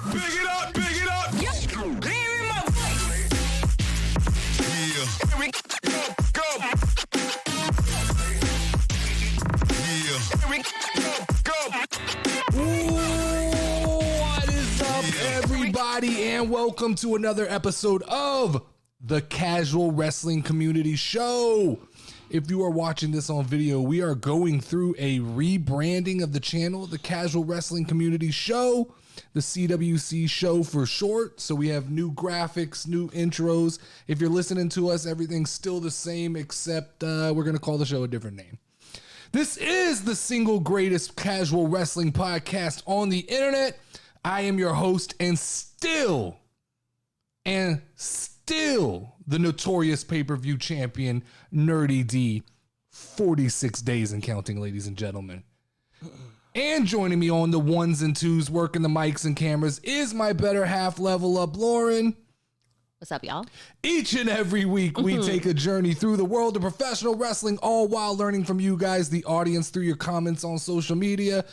Big it up, big it up. Yep. Hear my voice. Yeah. Here we go. Yeah. Here we go. Ooh, what is up, everybody, and welcome to another episode of the Casual Wrestling Community Show. If you are watching this on video, we are going through a rebranding of the channel, the Casual Wrestling Community Show, the CWC show for short. So we have new graphics, new intros. If you're listening to us, everything's still the same, except we're going to call the show a different name. This is the single greatest casual wrestling podcast on the internet. I am your host and still the Notorious pay-per-view champion, NerdyD. 46 days and counting, ladies and gentlemen. And joining me on the ones and twos, working the mics and cameras, is my better half, Level Up Lauren. What's up, y'all? Each and every week, we take a journey through the world of professional wrestling, all while learning from you guys, the audience, through your comments on social media.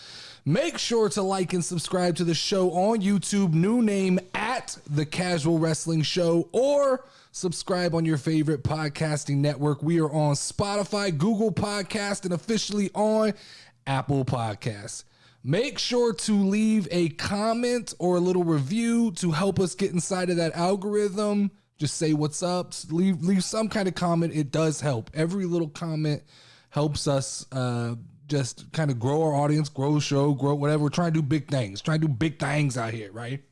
Make sure to like and subscribe to the show on YouTube. New name at The Casual Wrestling Show, or subscribe on your favorite podcasting network. We are on Spotify, Google Podcast, and officially on Apple Podcasts. Make sure to leave a comment or a little review to help us get inside of that algorithm. Just say what's up. Leave some kind of comment. It does help. Every little comment helps us just kind of grow our audience, grow the show, grow whatever. We're trying to do big things. Trying to do big things out here, right?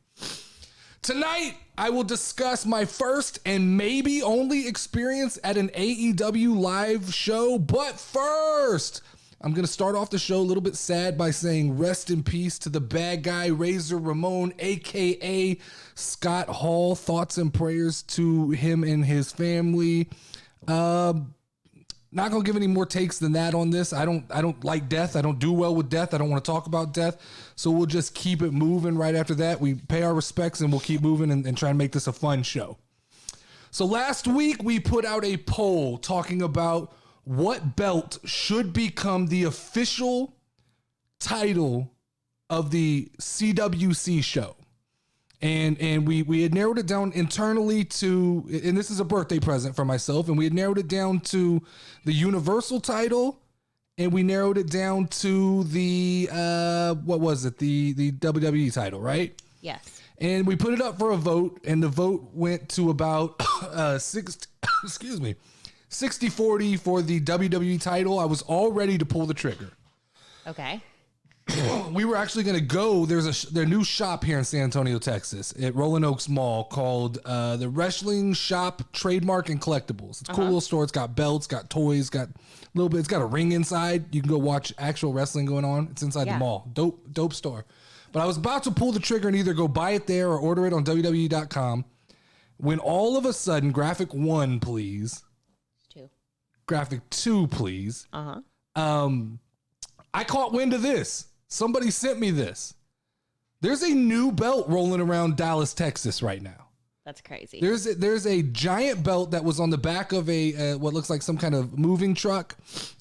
Tonight, I will discuss my first and maybe only experience at an AEW live show. But first, I'm going to start off the show a little bit sad by saying rest in peace to the bad guy, Razor Ramon, a.k.a. Scott Hall. Thoughts and prayers to him and his family. Not going to give any more takes than that on this. I don't like death. I don't do well with death. I don't want to talk about death. So we'll just keep it moving right after that. We pay our respects and we'll keep moving and try and make this a fun show. So last week we put out a poll talking about what belt should become the official title of the CWC show. And we had narrowed it down internally to, and this is a birthday present for myself, and we had narrowed it down to the Universal title, and we narrowed it down to the, what was it? The WWE title, right? Yes. And we put it up for a vote, and the vote went to about 60-40 for the WWE title. I was all ready to pull the trigger. Okay. We were actually going to go. There's their new shop here in San Antonio, Texas, at Rolling Oaks Mall called the Wrestling Shop Trademark and Collectibles. It's a cool little store. It's got belts, got toys, got a little bit. It's got a ring inside. You can go watch actual wrestling going on. It's inside the mall. Dope store. But I was about to pull the trigger and either go buy it there or order it on WWE.com when all of a sudden, graphic 1, please. 2. Graphic 2, please. I caught wind of this. Somebody sent me this. There's a new belt rolling around Dallas, Texas right now. That's crazy. There's a giant belt that was on the back of a what looks like some kind of moving truck,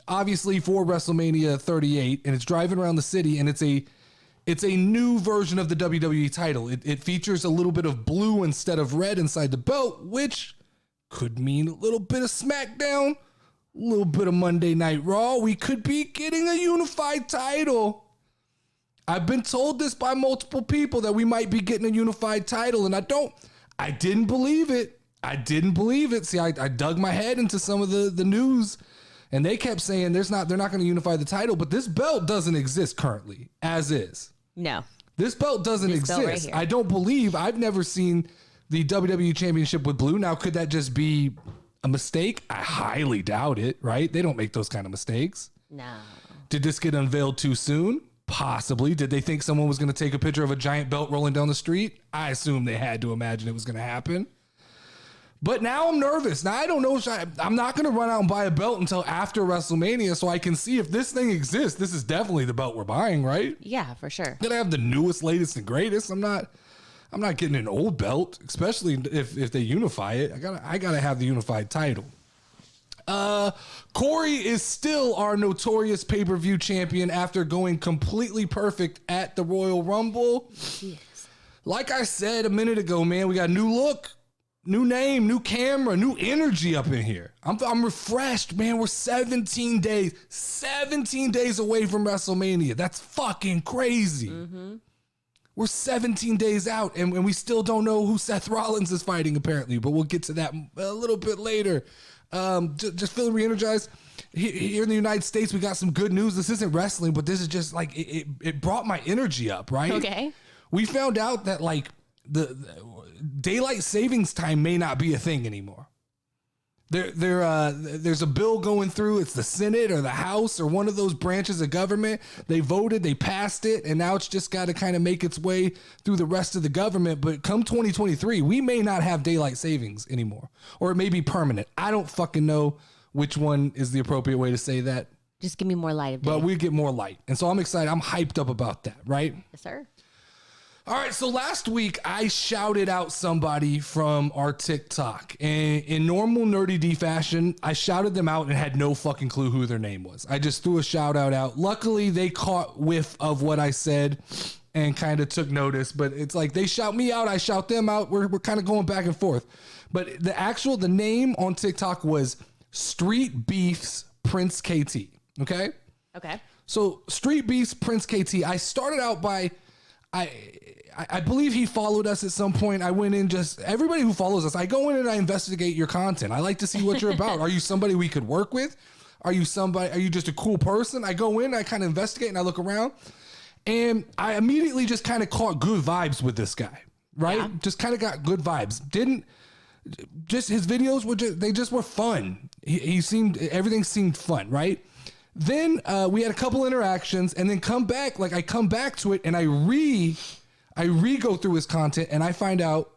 obviously for WrestleMania 38, and it's driving around the city, and it's a new version of the WWE title. It features a little bit of blue instead of red inside the belt, which could mean a little bit of SmackDown, a little bit of Monday Night Raw. We could be getting a unified title. I've been told this by multiple people that we might be getting a unified title, and I didn't believe it. See, I dug my head into some of the news, and they kept saying they're not going to unify the title, but this belt doesn't exist currently, as is. No. This belt doesn't exist. Right, I've never seen the WWE Championship with blue. Now, could that just be a mistake? I highly doubt it, right? They don't make those kind of mistakes. No. Did this get unveiled too soon? Possibly. Did they think someone was going to take a picture of a giant belt rolling down the street? I assume they had to imagine it was going to happen. But now I'm nervous. Now I don't know. I'm not going to run out and buy a belt until after WrestleMania so I can see if this thing exists. This is definitely the belt we're buying, right? Yeah, for sure. I'm going to have the newest, latest, and greatest. I'm not getting an old belt, especially if they unify it. I gotta have the unified title. Corey is still our Notorious pay-per-view champion after going completely perfect at the Royal Rumble. Yes. like I said a minute ago, man, we got a new look, new name, new camera, new energy up in here. I'm refreshed, man. We're 17 days away from WrestleMania. That's fucking crazy. We're 17 days out, and we still don't know who Seth Rollins is fighting, apparently, but we'll get to that a little bit later. Just feeling re-energized. Here in the United States, we got some good news. This isn't wrestling, but this is just like, it brought my energy up, right? Okay. We found out that like the daylight savings time may not be a thing anymore. There's a bill going through. It's the Senate or the House or one of those branches of government. They voted, they passed it, and now it's just got to kind of make its way through the rest of the government. But come 2023, we may not have daylight savings anymore, or it may be permanent. I don't fucking know which one is the appropriate way to say that. Just give me more light of day. But we get more light. And so I'm excited. I'm hyped up about that, right? Yes, sir. All right, so last week I shouted out somebody from our TikTok, and in normal NerdyD fashion, I shouted them out and had no fucking clue who their name was. I just threw a shout out. Luckily, they caught whiff of what I said and kind of took notice, but it's like they shout me out, I shout them out. We're kind of going back and forth. But the name on TikTok was Street Beefs Prince KT, okay? Okay. So Street Beefs Prince KT, I started out by... I believe he followed us at some point. I went in, just everybody who follows us, I go in and I investigate your content. I like to see what you're about. Are you somebody we could work with? Are you just a cool person? I go in, I kind of investigate and I look around, and I immediately just kind of caught good vibes with this guy, right? Yeah. Just kind of got good vibes. His videos were fun. Everything seemed fun, right? Then we had a couple interactions, and then I come back to it, and I re-go through his content, and I find out,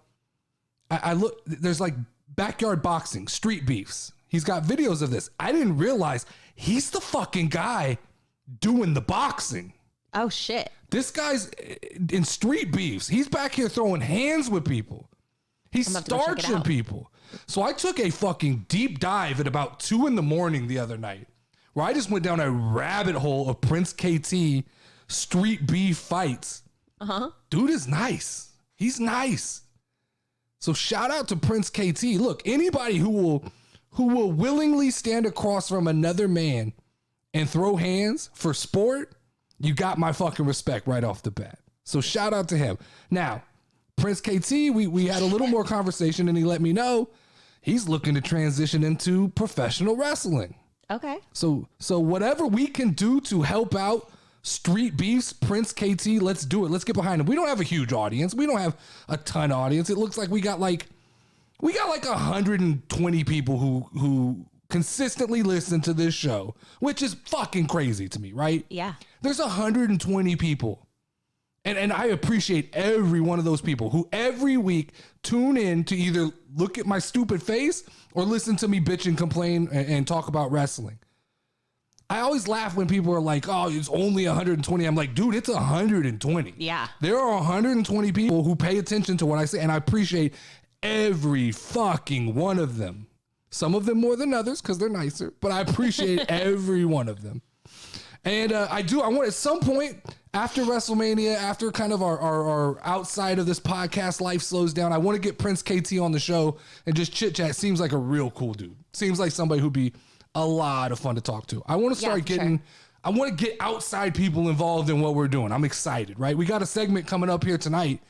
I look, there's like backyard boxing, street beefs. He's got videos of this. I didn't realize he's the fucking guy doing the boxing. Oh, shit. This guy's in street beefs. He's back here throwing hands with people. He's starching people. So I took a fucking deep dive at about 2 a.m. the other night, where I just went down a rabbit hole of Prince KT street beef fights. Dude is nice. He's nice. So shout out to Prince KT. Look, anybody who will willingly stand across from another man and throw hands for sport, you got my fucking respect right off the bat. So shout out to him. Now, Prince KT, we had a little more conversation, and he let me know he's looking to transition into professional wrestling. Okay. So whatever we can do to help out Street Beefs, Prince KT, let's do it. Let's get behind him. We don't have a huge audience. We don't have a ton of audience. It looks like we got like 120 people who consistently listen to this show, which is fucking crazy to me, right? Yeah. There's 120 people. And I appreciate every one of those people who every week tune in to either look at my stupid face or listen to me bitch and complain and talk about wrestling. I always laugh when people are like, oh, it's only 120. I'm like, dude, it's 120. Yeah. There are 120 people who pay attention to what I say, and I appreciate every fucking one of them. Some of them more than others because they're nicer, but I appreciate every one of them. And I want at some point after WrestleMania, after kind of our outside of this podcast life slows down, I want to get Prince KT on the show and just chit chat. Seems like a real cool dude. Seems like somebody who'd be a lot of fun to talk to. I want to start getting, I want to get outside people involved in what we're doing. I'm excited, right? We got a segment coming up here tonight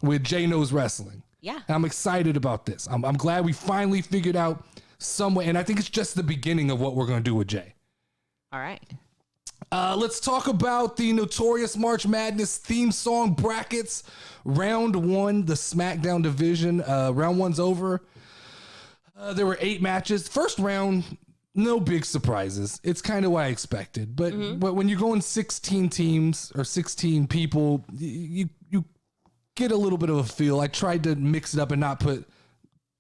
with Jay Knows Wrestling. Yeah. And I'm excited about this. I'm glad we finally figured out some way, and I think it's just the beginning of what we're going to do with Jay. All right. Let's talk about the Notorious March Madness theme song brackets. Round 1, the SmackDown division. Round 1's over. There were 8 matches. First round, no big surprises. It's kind of what I expected. But when you're going 16 teams or 16 people, you get a little bit of a feel. I tried to mix it up and not put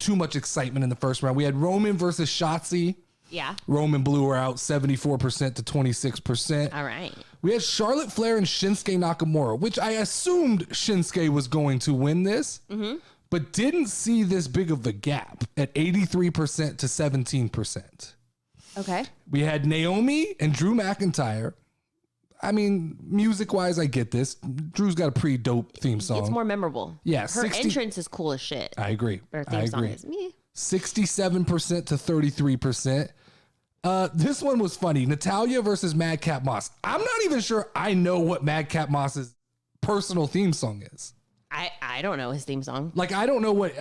too much excitement in the first round. We had Roman versus Shotzi. Yeah. Roman blew her out 74% to 26%. All right. We had Charlotte Flair and Shinsuke Nakamura, which I assumed Shinsuke was going to win this, but didn't see this big of a gap at 83% to 17%. Okay. We had Naomi and Drew McIntyre. I mean, music-wise, I get this. Drew's got a pretty dope theme song. It's more memorable. Yeah, her entrance is cool as shit. I agree. Her theme song is me. 67% to 33%. This one was funny. Natalia versus Madcap Moss. I'm not even sure I know what Madcap Moss's personal theme song is. I don't know his theme song. Like, I don't know what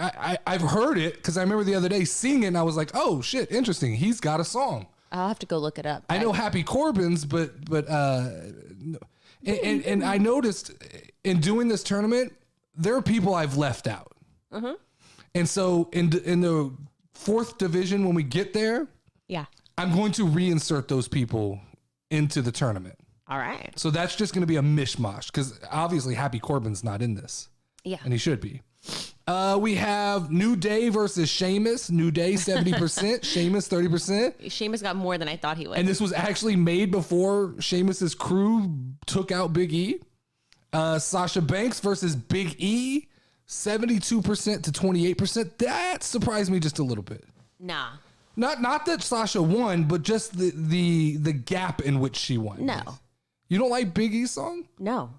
I've heard it because I remember the other day seeing it and I was like, oh shit, interesting. He's got a song. I'll have to go look it up. I know Happy Corbin's, but and I noticed in doing this tournament, there are people I've left out. Mm-hmm. And so in the 4th division, when we get there, yeah, I'm going to reinsert those people into the tournament. All right. So that's just going to be a mishmash because obviously Happy Corbin's not in this. Yeah. And he should be. We have New Day versus Sheamus. New Day 70%, Sheamus 30%. Sheamus got more than I thought he would. And this was actually made before Sheamus's crew took out Big E. Sasha Banks versus Big E, 72% to 28%. That surprised me just a little bit. Nah. Not that Sasha won, but just the gap in which she won. No. You don't like Big E's song? No.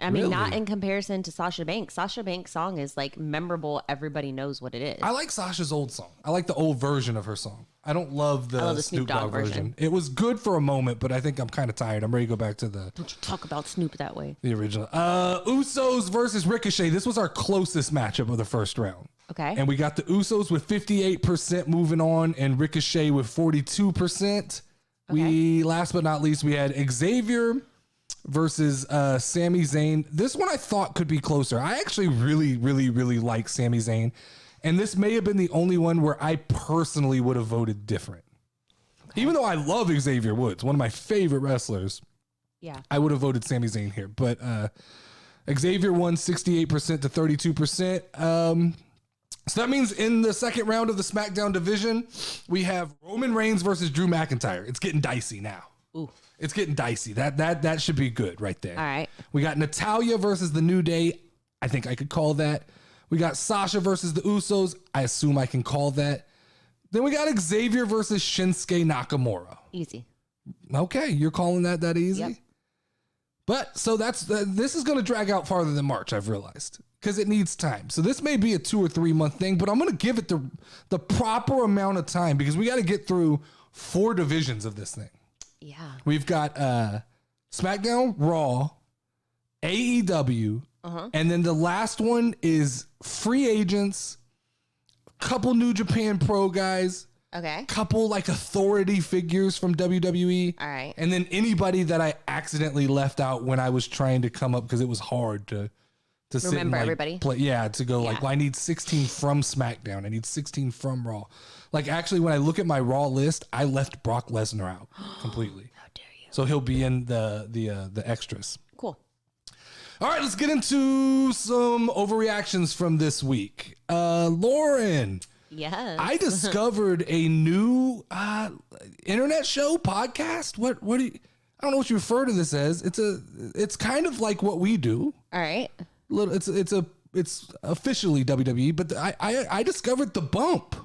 I mean, Really? not in comparison to Sasha Banks. Sasha Banks' song is like memorable. Everybody knows what it is. I like Sasha's old song. I like the old version of her song. I don't love the Snoop Dogg version. It was good for a moment, but I think I'm kind of tired. I'm ready to go back to Don't you talk about Snoop that way. the original. Usos versus Ricochet. This was our closest matchup of the first round. Okay. And we got the Usos with 58% moving on and Ricochet with 42%. We, last but not least, we had Xavier versus Sami Zayn. This one I thought could be closer. I actually really, really, really like Sami Zayn. And this may have been the only one where I personally would have voted different. Okay. Even though I love Xavier Woods, one of my favorite wrestlers, Yeah. I would have voted Sami Zayn here. But Xavier won 68% to 32%. So that means in the second round of the SmackDown division, we have Roman Reigns versus Drew McIntyre. It's getting dicey now. Ooh. It's getting dicey. That should be good right there. All right. We got Natalia versus the New Day. I think I could call that. We got Sasha versus the Usos. I assume I can call that. Then we got Xavier versus Shinsuke Nakamura. Easy. Okay, you're calling that easy? Yep. But so this is going to drag out farther than March, I've realized, because it needs time. So this may be a 2 or 3 month thing, but I'm going to give it the proper amount of time because we got to get through 4 divisions of this thing. Yeah. We've got SmackDown, Raw, AEW, and then the last one is free agents, couple New Japan Pro guys, Okay. couple like authority figures from WWE. All right. And then anybody that I accidentally left out when I was trying to come up because it was hard to sit and, Remember like, everybody? to go like, Yeah. well, I need 16 from SmackDown. I need 16 from Raw. Like actually when I look at my Raw list, I left Brock Lesnar out completely. How dare you? So he'll be in the extras. Cool. All right, let's get into some overreactions from this week. Lauren, Yes. I discovered a new internet show podcast. What do you, I don't know what you refer to this as. It's kind of like what we do. All right. It's officially WWE, but I discovered the Bump.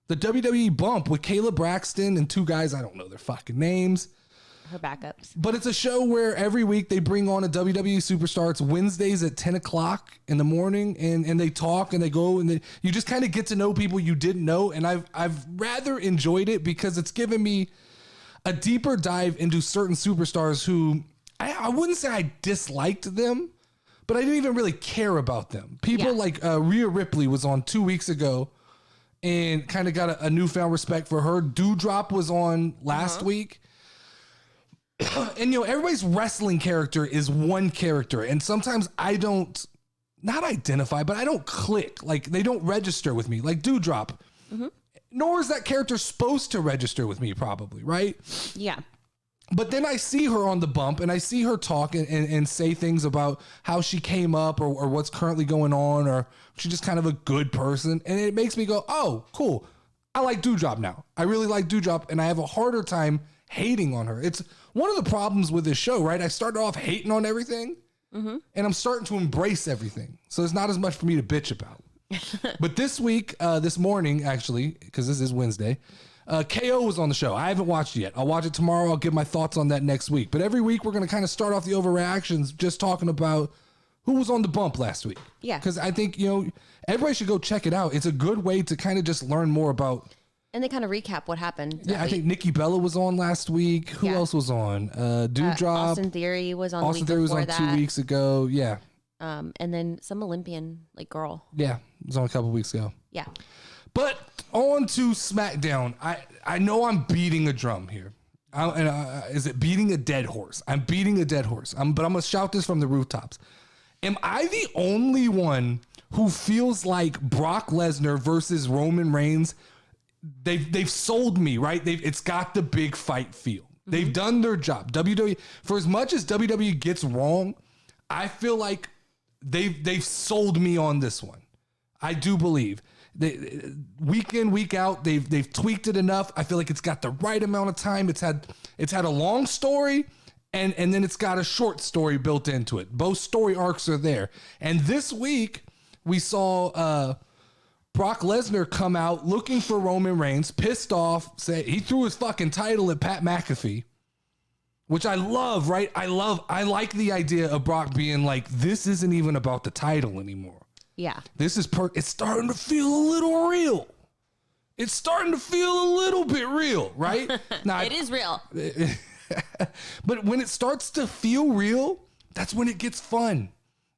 The WWE Bump with Kayla Braxton and 2 guys, I don't know their fucking names. Her backups. But it's a show where every week they bring on a WWE superstar. It's Wednesdays at 10 o'clock in the morning, and they talk and they go and you just kind of get to know people you didn't know. And I've rather enjoyed it because it's given me a deeper dive into certain superstars who I wouldn't say I disliked them, but I didn't even really care about them. People like Rhea Ripley was on 2 weeks ago and kind of got a newfound respect for her. Doudrop was on last week. And, everybody's wrestling character is one character. And sometimes I don't, not identify, but I don't click. Like, they don't register with me. Like Doudrop. Nor is that character supposed to register with me, probably, right? Yeah. But then I see her on the Bump and I see her talk and say things about how she came up or what's currently going on, or she's just kind of a good person. And it makes me go, oh, cool. I like Doudrop now. I really like Doudrop, and I have a harder time hating on her. It's one of the problems with this show, right? I started off hating on everything, and I'm starting to embrace everything. So there's not as much for me to bitch about. But this week, this morning, actually, because this is Wednesday, KO was on the show. I haven't watched it yet. I'll watch it tomorrow. I'll give my thoughts on that next week. But every week we're going to kind of start off the overreactions just talking about who was on the bump last week. Yeah. Because I think, everybody should go check it out. It's a good way to kind of just learn more about. And they kind of recap what happened. Yeah, I think Nikki Bella was on last week. Who else was on? Dewdrop. Austin Theory was on. Austin Theory was on 2 weeks ago. Yeah. And then some Olympian girl. Yeah, it was on a couple weeks ago. Yeah. But on to SmackDown. I know I'm beating a drum here. Is it beating a dead horse? I'm beating a dead horse. But I'm going to shout this from the rooftops. Am I the only one who feels like Brock Lesnar versus Roman Reigns? They've sold me, right? It's got the big fight feel. They've done their job. WWE, for as much as WWE gets wrong, I feel like they've sold me on this one. I do believe. Week in, week out, they've tweaked it enough. I feel like it's got the right amount of time. It's had a long story, and then it's got a short story built into it. Both story arcs are there. And this week we saw Brock Lesnar come out looking for Roman Reigns, pissed off, say he threw his fucking title at Pat McAfee, which I love, right? I like the idea of Brock being like, this isn't even about the title anymore. Yeah. This is it's starting to feel a little real. It's starting to feel a little bit real, right? Now, it is real. But when it starts to feel real, that's when it gets fun.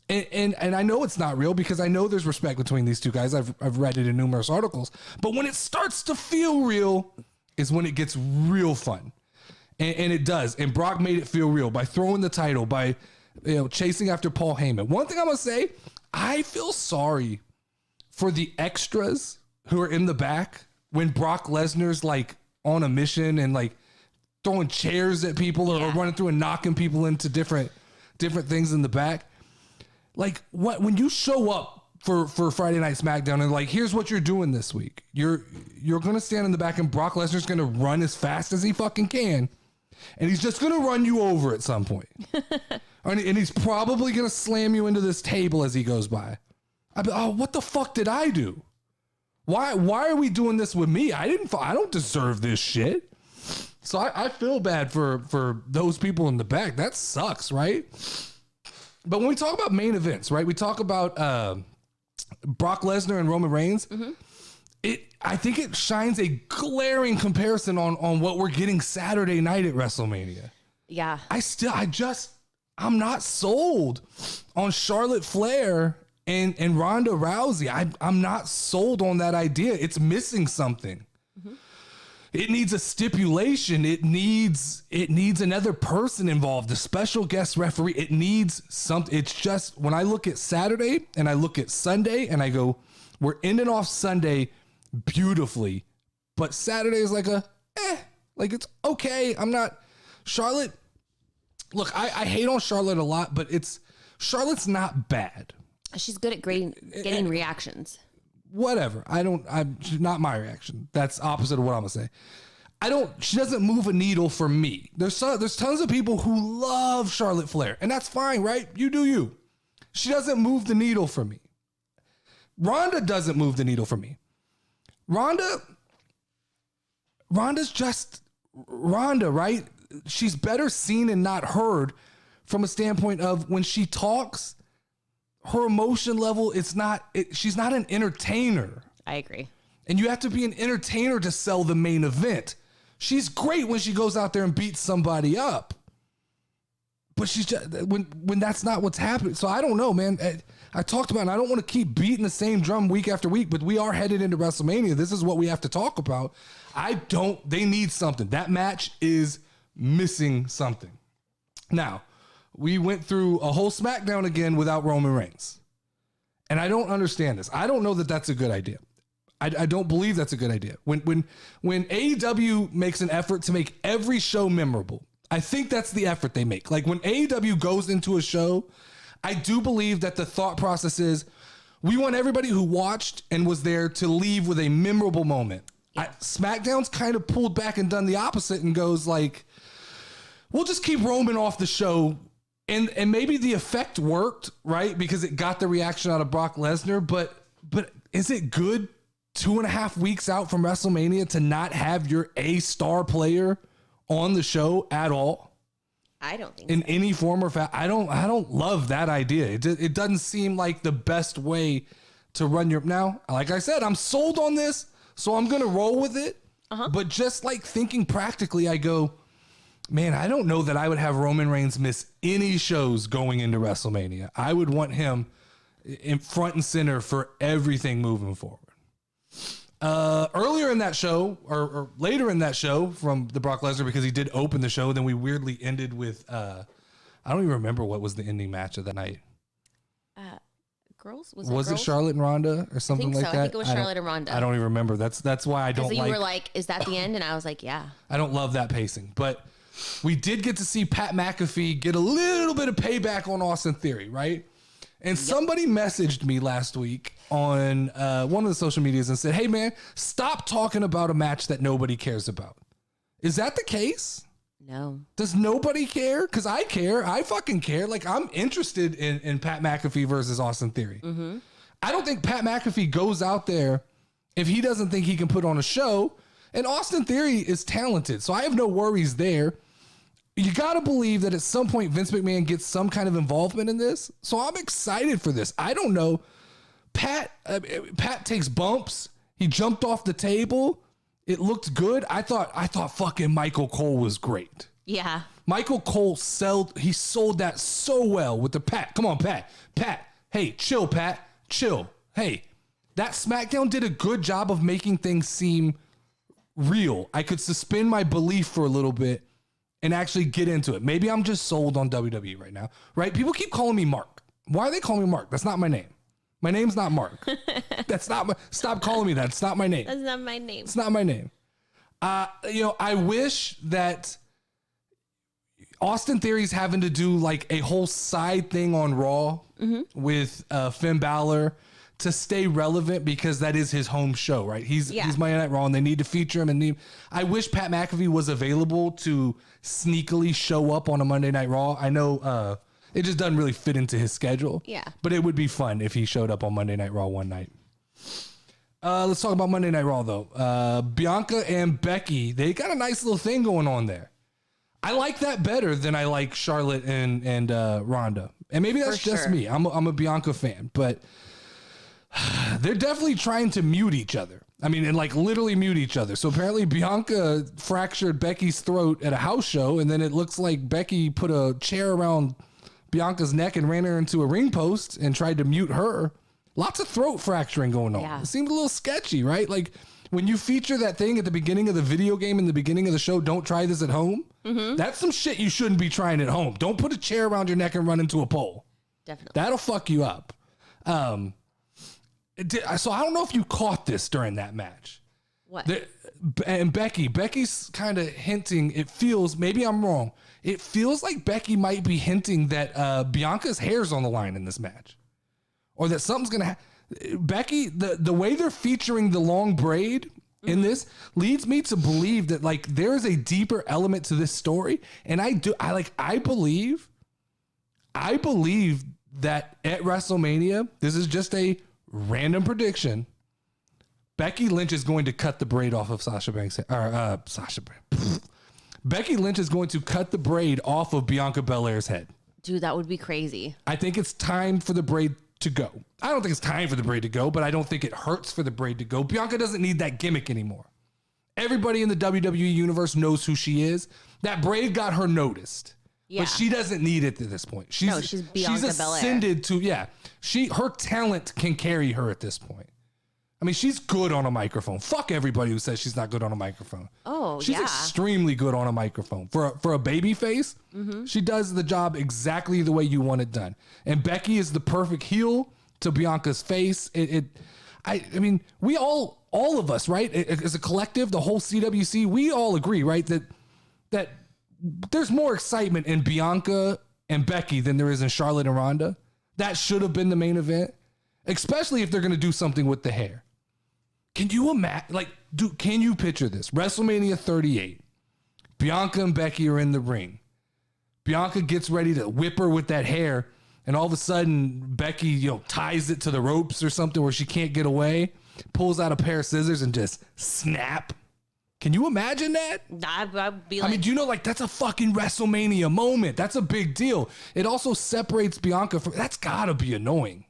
And I know it's not real because I know there's respect between these two guys. I've read it in numerous articles. But when it starts to feel real is when it gets real fun. And it does. And Brock made it feel real by throwing the title, by chasing after Paul Heyman. One thing I'm going to say, I feel sorry for the extras who are in the back when Brock Lesnar's like on a mission and like throwing chairs at people or running through and knocking people into different things in the back. Like when you show up for Friday Night SmackDown and like, here's what you're doing this week. You're going to stand in the back and Brock Lesnar's going to run as fast as he fucking can. And he's just going to run you over at some point. And he's probably going to slam you into this table as he goes by. What the fuck did I do? Why are we doing this with me? I don't deserve this shit. So I feel bad for those people in the back. That sucks, right? But when we talk about main events, right? We talk about Brock Lesnar and Roman Reigns. Mm-hmm. I think it shines a glaring comparison on what we're getting Saturday night at WrestleMania. Yeah. I'm not sold on Charlotte Flair and Ronda Rousey. I'm not sold on that idea. It's missing something. Mm-hmm. It needs a stipulation. It needs another person involved, a special guest referee. It needs something. It's just when I look at Saturday and I look at Sunday and I go, we're ending off Sunday beautifully, but Saturday is like like it's okay. I'm not Charlotte. Look, I hate on Charlotte a lot, but Charlotte's not bad. She's good at getting reactions. Whatever. Not my reaction. That's opposite of what I'm gonna say. She doesn't move a needle for me. There's tons of people who love Charlotte Flair, and that's fine, right? You do you. She doesn't move the needle for me. Ronda doesn't move the needle for me. Ronda's just Ronda, right? She's better seen and not heard from a standpoint of when she talks, her emotion level, she's not an entertainer. I agree. And you have to be an entertainer to sell the main event. She's great when she goes out there and beats somebody up. But she's just, when that's not what's happening. So I don't know, man. I talked about it, and I don't want to keep beating the same drum week after week, but we are headed into WrestleMania. This is what we have to talk about. They need something. That match is missing something. Now, we went through a whole SmackDown again without Roman Reigns. And I don't understand this. I don't know that that's a good idea. I don't believe that's a good idea. When AEW makes an effort to make every show memorable, I think that's the effort they make. Like when AEW goes into a show, I do believe that the thought process is we want everybody who watched and was there to leave with a memorable moment. Yeah. SmackDown's kind of pulled back and done the opposite and goes like, we'll just keep Roman off the show. And maybe the effect worked, right? Because it got the reaction out of Brock Lesnar, but is it good? 2.5 weeks out from WrestleMania to not have your A-star player on the show at all? I don't think in so. any form or fashion. I don't love that idea. It doesn't seem like the best way to run your. Now, like I said, I'm sold on this, so I'm gonna roll with it. But just like thinking practically, I go, man, I don't know that I would have Roman Reigns miss any shows going into WrestleMania. I would want him in front and center for everything moving forward. Earlier in that show, or later in that show from the Brock Lesnar, because he did open the show, then we weirdly ended with, I don't even remember what was the ending match of that night. Girls? Was it Charlotte and Ronda or something like that? I think it was Charlotte and Ronda. I don't even remember. That's why I don't like. You were like, is that the end? And I was like, yeah. I don't love that pacing, but we did get to see Pat McAfee get a little bit of payback on Austin Theory, right? And somebody messaged me last week on one of the social medias and said, hey, man, stop talking about a match that nobody cares about. Is that the case? No. Does nobody care? Because I care. I fucking care. Like, I'm interested in Pat McAfee versus Austin Theory. Mm-hmm. I don't think Pat McAfee goes out there if he doesn't think he can put on a show. And Austin Theory is talented, so I have no worries there. You got to believe that at some point Vince McMahon gets some kind of involvement in this. So I'm excited for this. I don't know. Pat takes bumps. He jumped off the table. It looked good. I thought fucking Michael Cole was great. Yeah. Michael Cole sold that so well with the Pat. Come on, Pat. Pat. Hey, chill, Pat. Chill. Hey, that SmackDown did a good job of making things seem real. I could suspend my belief for a little bit and actually get into it. Maybe I'm just sold on WWE right now, right? People keep calling me Mark. Why are they calling me Mark? That's not my name. My name's not Mark. Stop calling me that. It's not my name. That's not my name. It's not my name. I wish that Austin Theory's having to do like a whole side thing on Raw with Finn Balor to stay relevant, because that is his home show, right? He's Monday Night Raw and they need to feature him. And I wish Pat McAfee was available to sneakily show up on a Monday Night Raw. I know it just doesn't really fit into his schedule. Yeah. But it would be fun if he showed up on Monday Night Raw one night. Let's talk about Monday Night Raw, though. Bianca and Becky, they got a nice little thing going on there. I like that better than I like Charlotte and Ronda. And maybe that's just me. I'm a Bianca fan, but they're definitely trying to mute each other. I mean, and like literally mute each other. So apparently Bianca fractured Becky's throat at a house show, and then it looks like Becky put a chair around Bianca's neck and ran her into a ring post and tried to mute her. Lots of throat fracturing going on. Yeah. It seemed a little sketchy, right? Like when you feature that thing at the beginning of the video game, in the beginning of the show, don't try this at home. Mm-hmm. That's some shit you shouldn't be trying at home. Don't put a chair around your neck and run into a pole. Definitely. That'll fuck you up. So I don't know if you caught this during that match. What? And Becky's kind of hinting, it feels, maybe I'm wrong, it feels like Becky might be hinting that Bianca's hair's on the line in this match. Or that something's going to Becky, the way they're featuring the long braid in this leads me to believe that like there is a deeper element to this story. And I believe that at WrestleMania, this is just a random prediction, Becky Lynch is going to cut the braid off of Sasha Banks. Becky Lynch is going to cut the braid off of Bianca Belair's head. Dude, that would be crazy. I think it's time for the braid to go. I don't think it's time for the braid to go, but I don't think it hurts for the braid to go. Bianca doesn't need that gimmick anymore. Everybody in the WWE universe knows who she is. That braid got her noticed. Yeah. But she doesn't need it at this point. She's Bianca ascended Belair. Her talent can carry her at this point. I mean, she's good on a microphone. Fuck everybody who says she's not good on a microphone. Oh, she's extremely good on a microphone. For a baby face, she does the job exactly the way you want it done. And Becky is the perfect heel to Bianca's face. I mean, we all of us, right? As a collective, the whole CWC, we all agree, right? That there's more excitement in Bianca and Becky than there is in Charlotte and Ronda. That should have been the main event, especially if they're going to do something with the hair. Can you imagine, can you picture this? WrestleMania 38. Bianca and Becky are in the ring. Bianca gets ready to whip her with that hair, and all of a sudden, Becky, ties it to the ropes or something where she can't get away. pulls out a pair of scissors and just snap. Can you imagine that? I'd be like, I mean, do you know, like, that's a fucking WrestleMania moment. That's a big deal. It also separates Bianca from, that's gotta be annoying.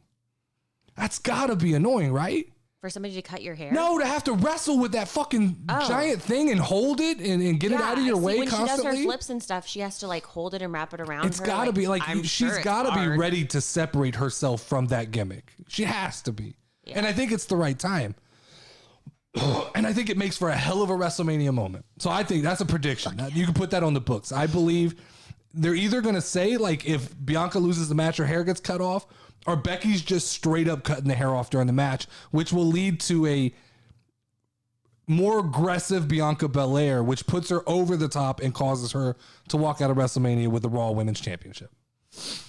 That's gotta be annoying, right? for somebody to cut your hair? No, to have to wrestle with that fucking giant thing and hold it and get it out of your way when constantly. When she does her flips and stuff, she has to like hold it and wrap it around It's her. gotta be like, I'm she's sure gotta be hard. ready to separate herself from that gimmick. She has to be. Yeah. And I think it's the right time. And I think it makes for a hell of a WrestleMania moment. So I think that's a prediction. You can put that on the books. I believe they're either going to say, like, if Bianca loses the match, her hair gets cut off, or Becky's just straight up cutting the hair off during the match, which will lead to a more aggressive Bianca Belair, which puts her over the top and causes her to walk out of WrestleMania with the Raw Women's Championship.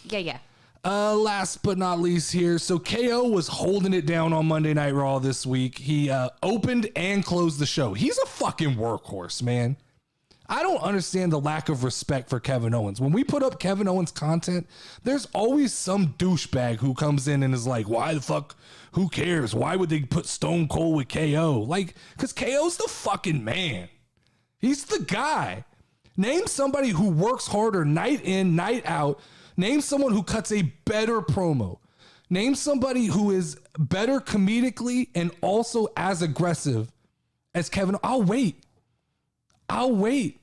Yeah. Last but not least here. So KO was holding it down on Monday Night Raw this week. He opened and closed the show. He's a fucking workhorse, man. I don't understand the lack of respect for Kevin Owens. When we put up Kevin Owens content, there's always some douchebag who comes in and is like, why the fuck? Who cares? Why would they put Stone Cold with KO? Like, because KO's the fucking man. He's the guy. Name somebody who works harder night in, night out. Name someone who cuts a better promo. Name somebody who is better comedically and also as aggressive as Kevin. I'll wait.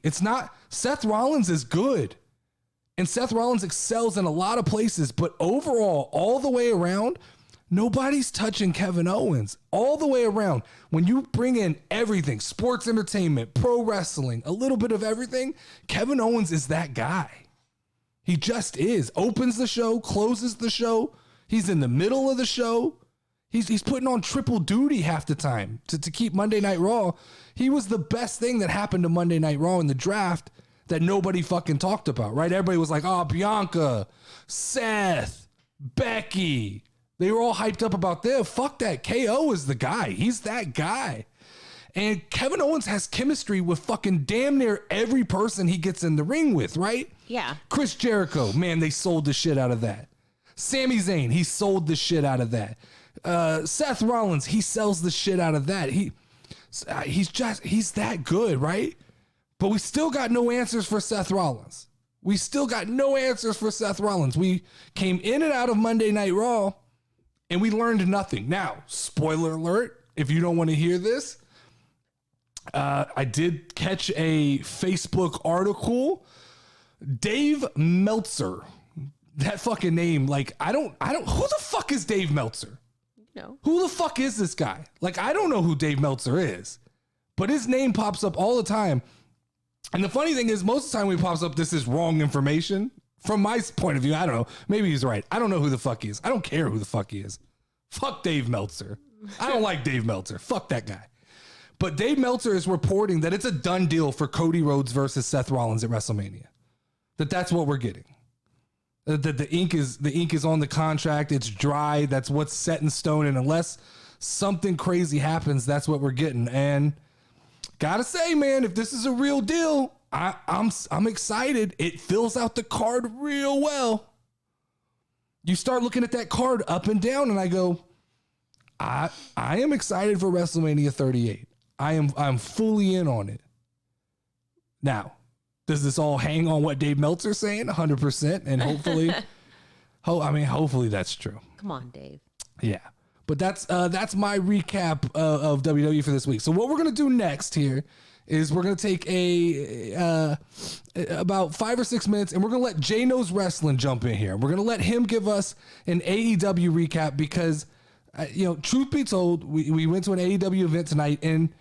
It's not, Seth Rollins is good. And Seth Rollins excels in a lot of places, but overall, all the way around, nobody's touching Kevin Owens. All the way around. When you bring in everything, sports entertainment, pro wrestling, a little bit of everything, Kevin Owens is that guy. He just is. Opens the show, closes the show. He's in the middle of the show. He's putting on triple duty half the time to keep Monday Night Raw. He was the best thing that happened to Monday Night Raw in the draft that nobody fucking talked about, right? Everybody was like, oh, Bianca, Seth, Becky. They were all hyped up about them. Fuck that. KO is the guy. He's that guy. And Kevin Owens has chemistry with fucking damn near every person he gets in the ring with, right? Yeah. Chris Jericho, man, they sold the shit out of that. Sami Zayn, he sold the shit out of that. Seth Rollins, he sells the shit out of that. He's that good, right? But we still got no answers for Seth Rollins. We came in and out of Monday Night Raw, and we learned nothing. Now, spoiler alert, if you don't want to hear this, I did catch a Facebook article. Dave Meltzer, that fucking name, like, I don't, who the fuck is Dave Meltzer? No. Who the fuck is this guy? Like, I don't know who Dave Meltzer is, but his name pops up all the time. And the funny thing is, most of the time when it pops up, this is wrong information. From my point of view, I don't know. Maybe he's right. I don't know who the fuck he is. I don't care who the fuck he is. Fuck Dave Meltzer. I don't like Dave Meltzer. Fuck that guy. But Dave Meltzer is reporting that it's a done deal for Cody Rhodes versus Seth Rollins at WrestleMania. That's what we're getting. That the ink is on the contract. It's dry. That's what's set in stone. And unless something crazy happens, that's what we're getting. And gotta say, man, if this is a real deal, I'm excited. It fills out the card real well. You start looking at that card up and down, and I go, I am excited for WrestleMania 38. I'm fully in on it. Now, does this all hang on what Dave Meltzer's saying? 100%. And hopefully, hopefully that's true. Come on, Dave. Yeah. But that's my recap of WWE for this week. So what we're going to do next here is we're going to take about 5 or 6 minutes, and we're going to let Jay Knows Wrestling jump in here. We're going to let him give us an AEW recap because, truth be told, we went to an AEW event tonight, and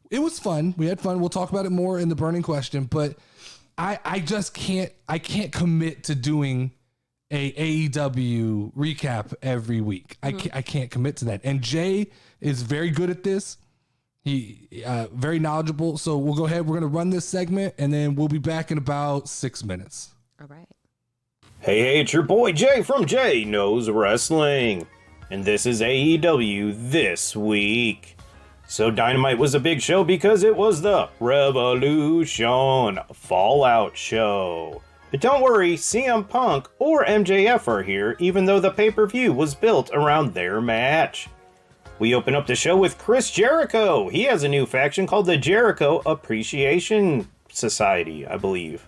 it was fun. We had fun. We'll talk about it more in the burning question, but I just can't commit to doing a AEW recap every week. I can't commit to that. And Jay is very good at this. He very knowledgeable. So we'll go ahead. We're going to run this segment, and then we'll be back in about 6 minutes. All right. Hey, it's your boy Jay from Jay Knows Wrestling. And this is AEW This Week. So Dynamite was a big show because it was the Revolution Fallout show. But don't worry, CM Punk or MJF are here, even though the pay-per-view was built around their match. We open up the show with Chris Jericho. He has a new faction called the Jericho Appreciation Society, I believe.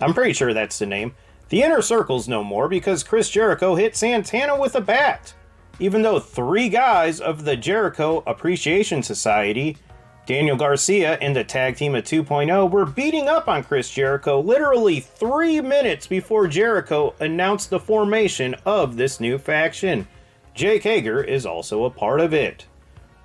I'm pretty sure that's the name. The Inner Circle's no more because Chris Jericho hit Santana with a bat. Even though 3 guys of the Jericho Appreciation Society, Daniel Garcia and the tag team at 2.0, were beating up on Chris Jericho literally 3 minutes before Jericho announced the formation of this new faction. Jake Hager is also a part of it.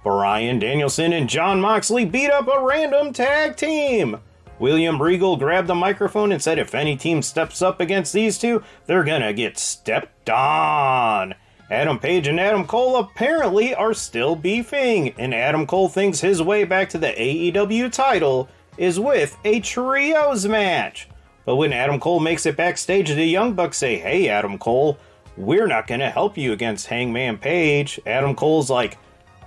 Bryan Danielson and Jon Moxley beat up a random tag team. William Regal grabbed the microphone and said if any team steps up against these two, they're gonna get stepped on. Adam Page and Adam Cole apparently are still beefing, and Adam Cole thinks his way back to the AEW title is with a trios match. But when Adam Cole makes it backstage, the Young Bucks say, "Hey Adam Cole, we're not gonna help you against Hangman Page." Adam Cole's like,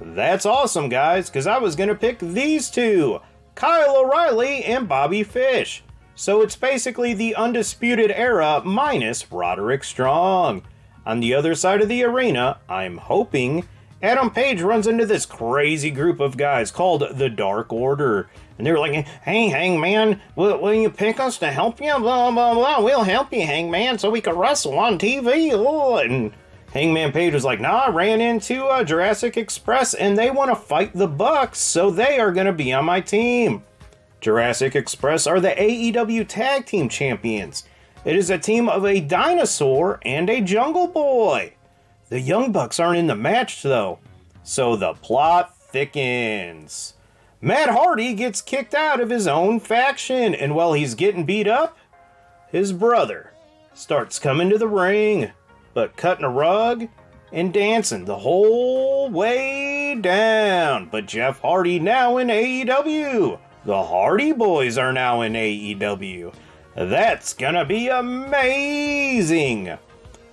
"That's awesome guys, because I was gonna pick these two, Kyle O'Reilly and Bobby Fish." So it's basically the Undisputed Era minus Roderick Strong. On the other side of the arena, I'm hoping, Adam Page runs into this crazy group of guys called the Dark Order. And they're like, "Hey, Hangman, will you pick us to help you? Blah, blah, blah. We'll help you, Hangman, so we can wrestle on TV. Oh." And Hangman Page was like, "Nah, I ran into Jurassic Express, and they want to fight the Bucks, so they are going to be on my team." Jurassic Express are the AEW Tag Team Champions. It is a team of a dinosaur and a jungle boy. The Young Bucks aren't in the match, though, so the plot thickens. Matt Hardy gets kicked out of his own faction, and while he's getting beat up, his brother starts coming to the ring, but cutting a rug and dancing the whole way down. But Jeff Hardy now in AEW. The Hardy Boys are now in AEW. That's gonna be amazing.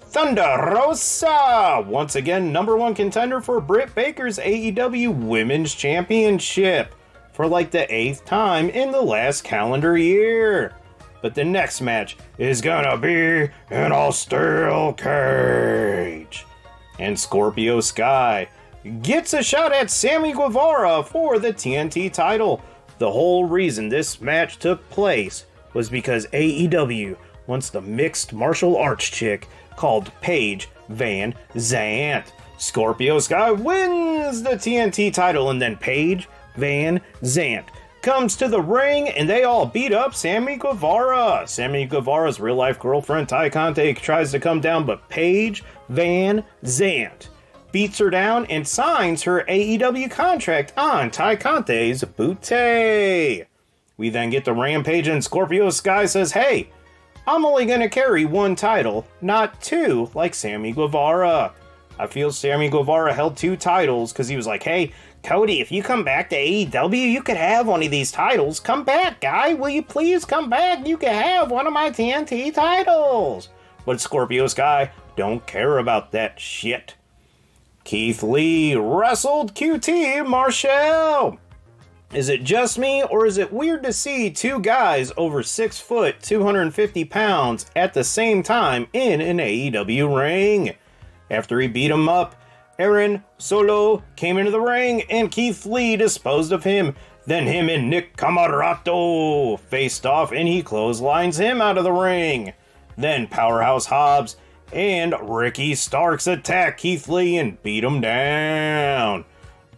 Thunder Rosa, once again #1 contender for Britt Baker's AEW Women's Championship for like the 8th time in the last calendar year. But the next match is gonna be in a steel cage. And Scorpio Sky gets a shot at Sammy Guevara for the TNT title. The whole reason this match took place was because AEW wants the mixed martial arts chick called Paige Van Zant. Scorpio Sky wins the TNT title, and then Paige Van Zant comes to the ring and they all beat up Sammy Guevara. Sammy Guevara's real life girlfriend Ty Conte tries to come down, but Paige Van Zant beats her down and signs her AEW contract on Ty Conte's bootay. We then get to Rampage and Scorpio Sky says, "Hey, I'm only going to carry 1 title, not 2 like Sammy Guevara." I feel Sammy Guevara held 2 titles because he was like, "Hey, Cody, if you come back to AEW, you could have one of these titles. Come back, guy. Will you please come back? You can have one of my TNT titles." But Scorpio Sky don't care about that shit. Keith Lee wrestled QT Marshall. Is it just me, or is it weird to see 2 guys over 6 foot, 250 pounds at the same time in an AEW ring? After he beat him up, Aaron Solo came into the ring and Keith Lee disposed of him. Then him and Nick Camarato faced off and he clotheslines him out of the ring. Then Powerhouse Hobbs and Ricky Starks attack Keith Lee and beat him down.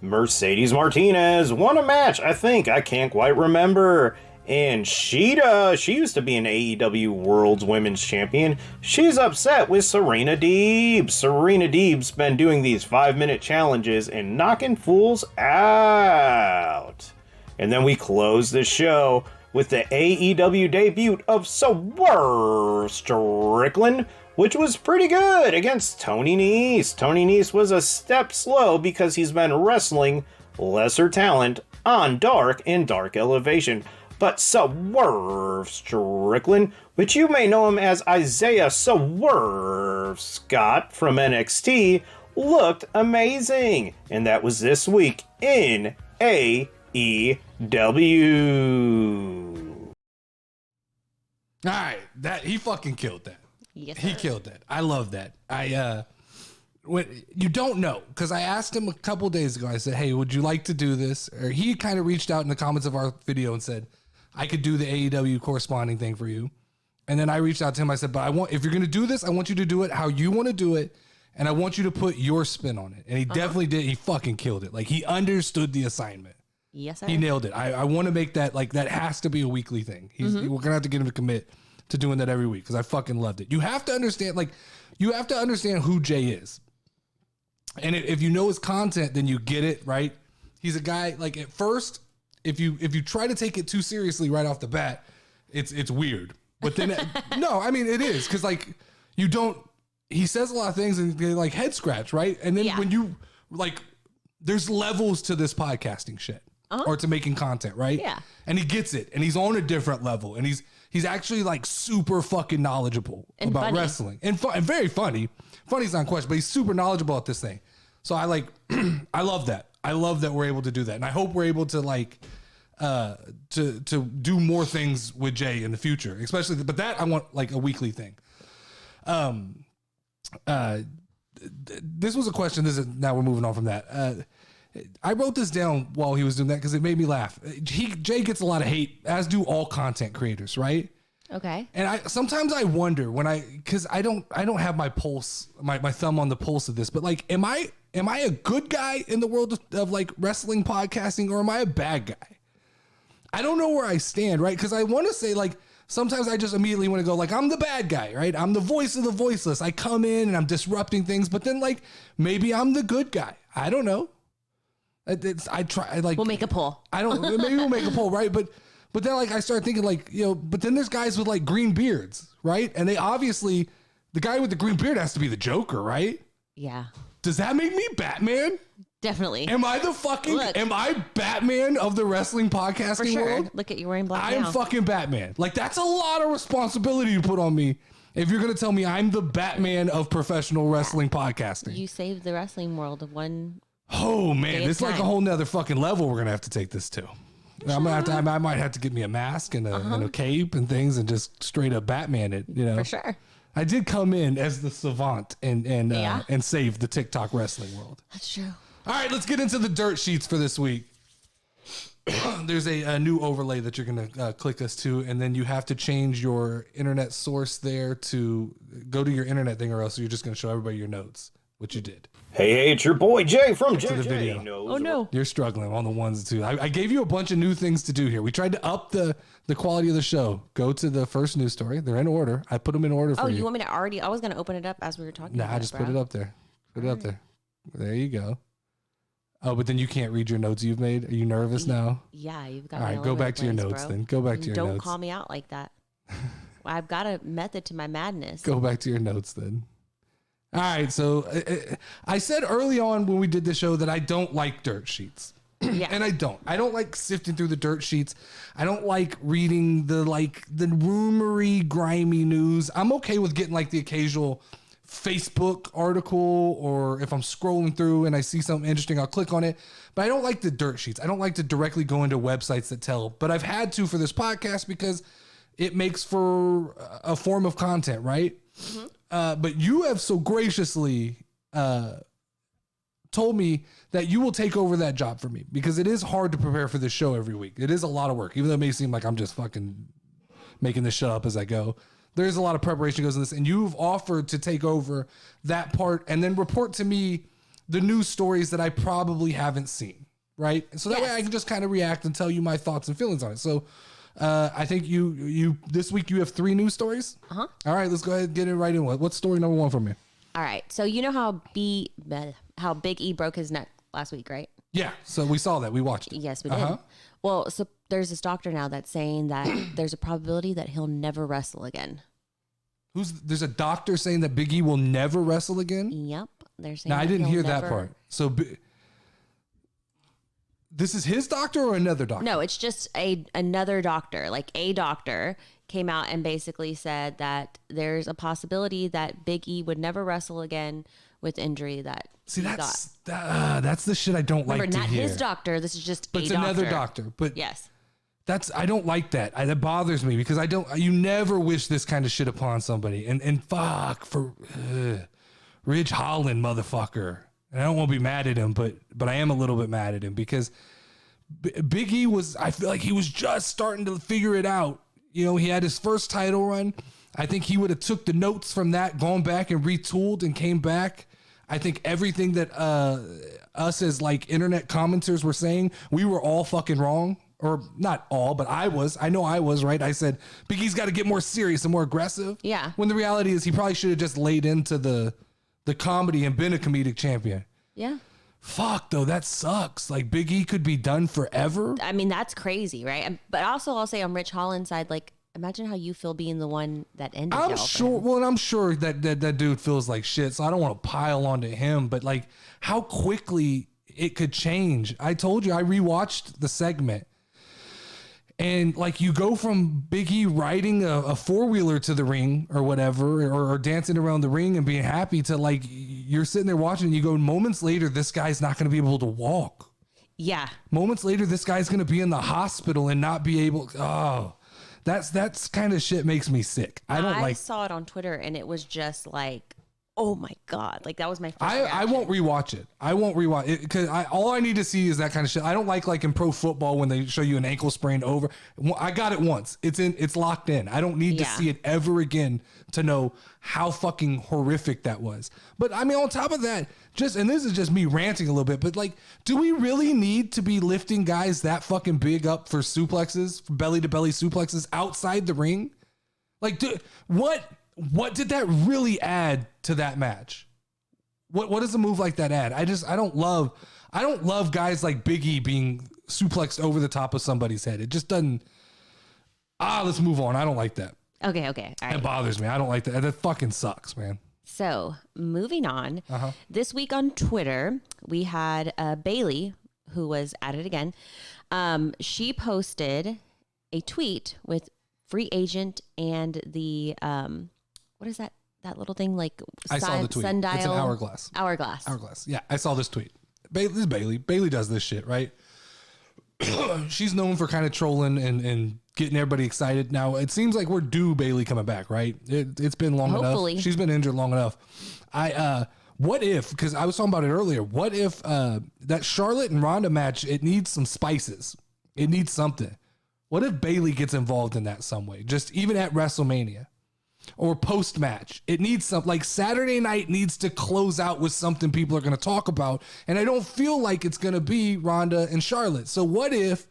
Mercedes Martinez won a match, I think. I can't quite remember. And Sheeta, she used to be an AEW World's Women's Champion. She's upset with Serena Deeb. Serena Deeb's been doing these 5-minute challenges and knocking fools out. And then we close the show with the AEW debut of Swerve Strickland, which was pretty good against Tony Nese. Tony Nese was a step slow because he's been wrestling lesser talent on Dark and Dark Elevation. But Swerve Strickland, which you may know him as Isaiah Swerve Scott from NXT, looked amazing. And that was this week in AEW. All right, he fucking killed that. Yes, He sir. killed that. I love that. you don't know, because I asked him a couple days ago. I said, "Hey, would you like to do this?" Or he kind of reached out in the comments of our video and said, "I could do the AEW corresponding thing for you." And then I reached out to him. I said, "But if you're going to do this, I want you to do it how you want to do it, and I want you to put your spin on it." And he definitely did. He fucking killed it. Like, he understood the assignment. Yes, sir. He nailed it. I want to make that, like, that has to be a weekly thing. We're going to have to get him to commit to doing that every week, because I fucking loved it. You have to understand, who Jay is. And if you know his content, then you get it, right? He's a guy, like, at first, if you try to take it too seriously right off the bat, it's weird. But then, no, I mean, it is, because, like, he says a lot of things and they, like, head scratch, right? And then when you, like, there's levels to this podcasting shit or to making content, right? Yeah. And he gets it, and he's on a different level, and he's actually, like, super fucking knowledgeable and about funny. wrestling and very funny. Funny's not a question, but he's super knowledgeable at this thing. So I like, I love that. I love that we're able to do that. And I hope we're able to, like, to do more things with Jay in the future, especially, but that I want, like, a weekly thing. This was a question. Now we're moving on from that. I wrote this down while he was doing that because it made me laugh. Jay gets a lot of hate, as do all content creators, right? Okay. And sometimes I wonder because I don't have my pulse, my thumb on the pulse of this, but, like, am I a good guy in the world of like wrestling podcasting, or am I a bad guy? I don't know where I stand, right? Because I want to say, like, sometimes I just immediately want to go, like, I'm the bad guy, right? I'm the voice of the voiceless. I come in and I'm disrupting things, but then, like, maybe I'm the good guy. I don't know. We'll make a poll. Maybe we'll make a poll, right? But then, like, I start thinking, like, but then there's guys with, like, green beards, right? And they obviously, the guy with the green beard has to be the Joker, right? Yeah. Does that make me Batman? Definitely. Am I Batman of the wrestling podcasting For sure. world? Look at you wearing black I am now. fucking Batman. Like, that's a lot of responsibility to put on me if you're going to tell me I'm the Batman of professional wrestling podcasting. You saved the wrestling world of one. Oh, man. Day at This is like a time. whole nother fucking level we're going to have to take this to. I might have to get me a mask and a cape and things and just straight up Batman it, For sure. I did come in as the savant and save the TikTok wrestling world. That's true. All right, let's get into the dirt sheets for this week. There's a new overlay that you're going to click us to, and then you have to change your internet source there to go to your internet thing, or else you're just going to show everybody your notes, which you did. Hey, it's your boy Jay from To the video. Oh, no. You're struggling on the ones and twos. I gave you a bunch of new things to do here. We tried to up the quality of the show. Go to the first news story. They're in order. I put them in order for Oh, you. you want me to already? I was going to open it up as we were talking. Nah, I just put it up there. Put it up there. There you go. Oh, but then you can't read your notes you've made. Are you nervous now? Yeah, you've got. All right, go back to your notes then. Go back to your notes. Don't call me out like that. I've got a method to my madness. Go back to your notes then. All right, so I said early on when we did the show that I don't like dirt sheets. Yeah. And I don't like sifting through the dirt sheets. I don't like reading the rumory, grimy news. I'm okay with getting, like, the occasional Facebook article, or if I'm scrolling through and I see something interesting, I'll click on it. But I don't like the dirt sheets. I don't like to directly go into websites that tell, but I've had to for this podcast because it makes for a form of content, right? Mm-hmm. But you have so graciously told me that you will take over that job for me, because it is hard to prepare for this show every week. It is a lot of work, even though it may seem like I'm just fucking making this shit up as I go. There's a lot of preparation that goes in this, and you've offered to take over that part and then report to me the news stories that I probably haven't seen, right? So that way I can just kind of react and tell you my thoughts and feelings on it. So I think you this week you have 3 news stories. Uh-huh. All right, let's go ahead and get it right in. What's story number 1 from you? All right. So you know how Big E broke his neck last week, right? Yeah. So we saw that. We watched it. Yes, we did. Well, so there's this doctor now that's saying that there's a probability that he'll never wrestle again. There's a doctor saying that Big E will never wrestle again? Yep. They're saying Now, I that didn't he'll hear never... that part. So this is his doctor or another doctor? No, it's just another doctor. Like, a doctor came out and basically said that there's a possibility that Big E would never wrestle again with injury that See, he that's got. that's the shit I don't Remember, like to not hear. his doctor. This is just But a it's doctor. another doctor. But Yes. I don't like that. That bothers me because you never wish this kind of shit upon somebody. And fuck for Ridge Holland, motherfucker. And I don't want to be mad at him, but I am a little bit mad at him because Big E I feel like he was just starting to figure it out. You know, he had his first title run. I think he would have took the notes from that, gone back and retooled and came back. I think everything that us as like internet commenters were saying, we were all fucking wrong. Or not all, but I know I was, right? I said, Big E's got to get more serious and more aggressive. Yeah. When the reality is he probably should have just laid into the comedy and been a comedic champion. Yeah. Fuck, though, that sucks. Like, Big E could be done forever. I mean, that's crazy, right? But also, I'll say on Rich Holland's side, like, imagine how you feel being the one that ended it all for him. Well, and I'm sure that dude feels like shit, so I don't want to pile onto him, but, like, how quickly it could change. I told you, I rewatched the segment. And like you go from Big E riding a four-wheeler to the ring or whatever, or dancing around the ring and being happy to like, you're sitting there watching and you go, moments later, this guy's not going to be able to walk. Yeah. Moments later, this guy's going to be in the hospital and not be able. Oh, that's kind of shit makes me sick. I saw it on Twitter and it was just like, oh my God. Like that was my first I won't rewatch it. I won't rewatch it because all I need to see is that kind of shit. I don't like in pro football when they show you an ankle sprain over. I got it once. It's locked in. I don't need to see it ever again to know how fucking horrific that was. But I mean, on top of that, and this is just me ranting a little bit, but like, do we really need to be lifting guys that fucking big up for suplexes, for belly to belly suplexes outside the ring? Like, what did that really add to that match? What does a move like that add? I don't love guys like Big E being suplexed over the top of somebody's head. It just doesn't. Let's move on. I don't like that. Okay. All right. It bothers me. I don't like that. That fucking sucks, man. So moving on, this week on Twitter, we had Bailey, who was at it again. She posted a tweet with free agent and the, what is that little thing? Like I saw the tweet. Sundial? It's an hourglass. Hourglass. Yeah, I saw this tweet. This is Bailey. Bailey does this shit, right? She's known for kind of trolling and getting everybody excited. Now, it seems like we're due Bailey coming back, right? It's been long enough. She's been injured long enough. What if, because I was talking about it earlier, what if that Charlotte and Ronda match, it needs some spices. It needs something. What if Bailey gets involved in that some way? Just even at WrestleMania. Or post-match. It needs something, like Saturday night needs to close out with something people are going to talk about. And I don't feel like it's going to be Ronda and Charlotte. So what if,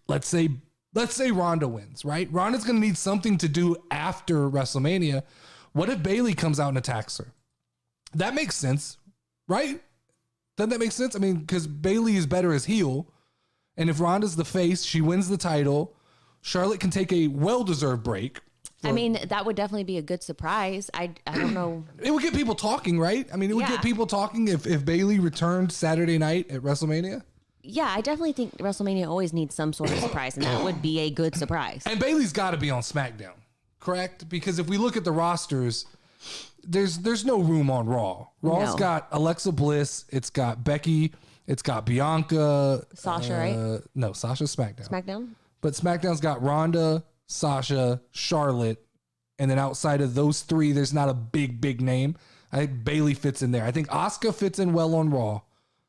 let's say Ronda wins, right? Ronda's going to need something to do after WrestleMania. What if Bailey comes out and attacks her? That makes sense, right? Doesn't that make sense? I mean, because Bailey is better as heel. And if Ronda's the face, she wins the title. Charlotte can take a well-deserved break. I mean, that would definitely be a good surprise. I don't know. It would get people talking, right? I mean, it would get people talking if Bailey returned Saturday night at WrestleMania. Yeah, I definitely think WrestleMania always needs some sort of surprise, and that would be a good surprise. And Bailey's got to be on SmackDown, correct? Because if we look at the rosters, there's no room on Raw. Raw's got Alexa Bliss, it's got Becky, it's got Bianca. Sasha, right? No, Sasha's SmackDown. SmackDown? But SmackDown's got Ronda, Sasha, Charlotte, and then outside of those three, there's not a big name. I think Bailey fits in there. I think Asuka fits in well on Raw,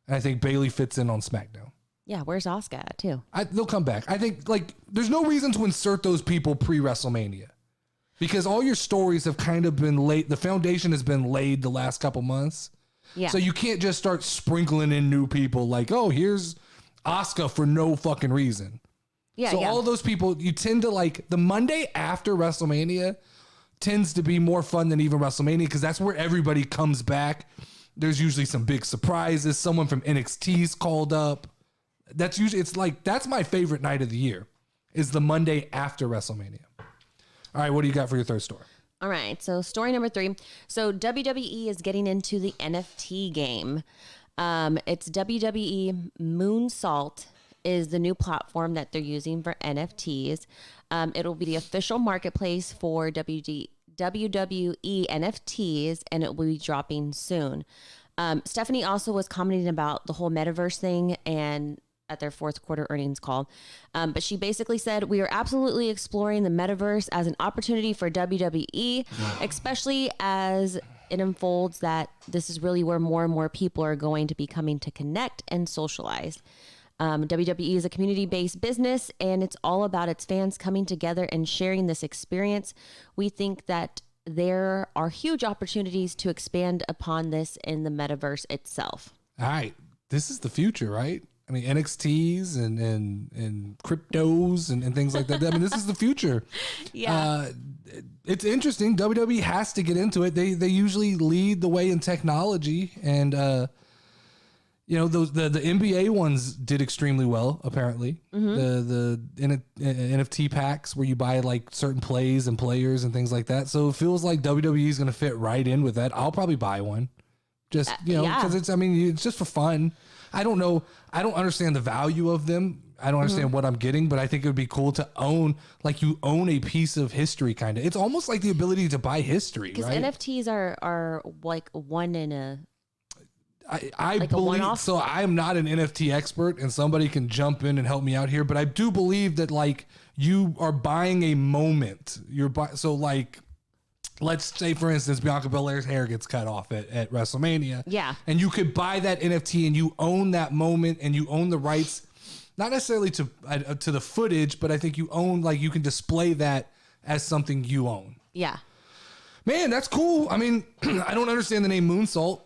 and I think Bailey fits in on SmackDown. Yeah, where's Asuka at too? They'll come back. I think like there's no reason to insert those people pre-WrestleMania because all your stories have kind of been laid. The foundation has been laid the last couple months. Yeah. So you can't just start sprinkling in new people like, oh, here's Asuka for no fucking reason. Yeah, so all of those people, you tend to like the Monday after WrestleMania tends to be more fun than even WrestleMania because that's where everybody comes back. There's usually some big surprises. Someone from NXT's called up. That's my favorite night of the year is the Monday after WrestleMania. All right, what do you got for your third story? All right, so story number 3. So WWE is getting into the NFT game. It's WWE Moonsault is the new platform that they're using for NFTs. It'll be the official marketplace for WWE NFTs, and it will be dropping soon. Stephanie also was commenting about the whole metaverse thing and at their fourth quarter earnings call. But she basically said, we are absolutely exploring the metaverse as an opportunity for WWE, especially as it unfolds that this is really where more and more people are going to be coming to connect and socialize. WWE is a community-based business, and it's all about its fans coming together and sharing this experience. We think that there are huge opportunities to expand upon this in the metaverse itself. All right. This is the future, right? I mean, NXTs and cryptos and things like that. I mean, this is the future. Yeah. It's interesting. WWE has to get into it. They usually lead the way in technology, and those the NBA ones did extremely well. Apparently, the NFT packs where you buy like certain plays and players and things like that. So it feels like WWE is going to fit right in with that. I'll probably buy one, just because it's just for fun. I don't know. I don't understand the value of them. I don't understand what I'm getting, but I think it would be cool to own, like you own a piece of history, kind of. It's almost like the ability to buy history, because right? NFTs are like one in a. I like believe so. I am not an NFT expert, and somebody can jump in and help me out here. But I do believe that like you are buying a moment. So like, let's say for instance, Bianca Belair's hair gets cut off at WrestleMania. Yeah, and you could buy that NFT, and you own that moment, and you own the rights, not necessarily to the footage, but I think you own, like you can display that as something you own. Yeah, man, that's cool. I mean, I don't understand the name Moonsault.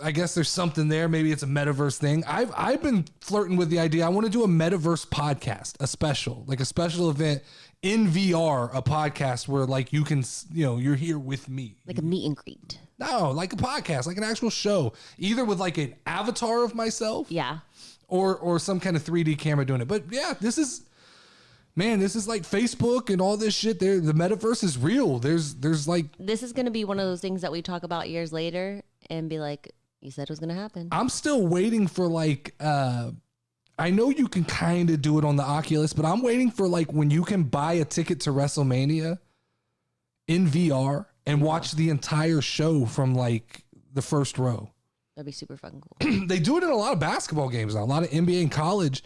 I guess there's something there. Maybe it's a metaverse thing. I've been flirting with the idea. I want to do a metaverse podcast, a special event in VR, a podcast where like you can, you're here with me. like a meet and greet. No, like a podcast, like an actual show, either with like an avatar of myself. Yeah. Or some kind of 3D camera doing it. But yeah, this is like Facebook and all this shit there. The metaverse is real. There's like, this is going to be one of those things that we talk about years later and be like, you said it was going to happen. I'm still waiting for like, I know you can kind of do it on the Oculus, but I'm waiting for like when you can buy a ticket to WrestleMania in VR and watch the entire show from like the first row. That'd be super fucking cool. They do it in a lot of basketball games now, a lot of NBA and college.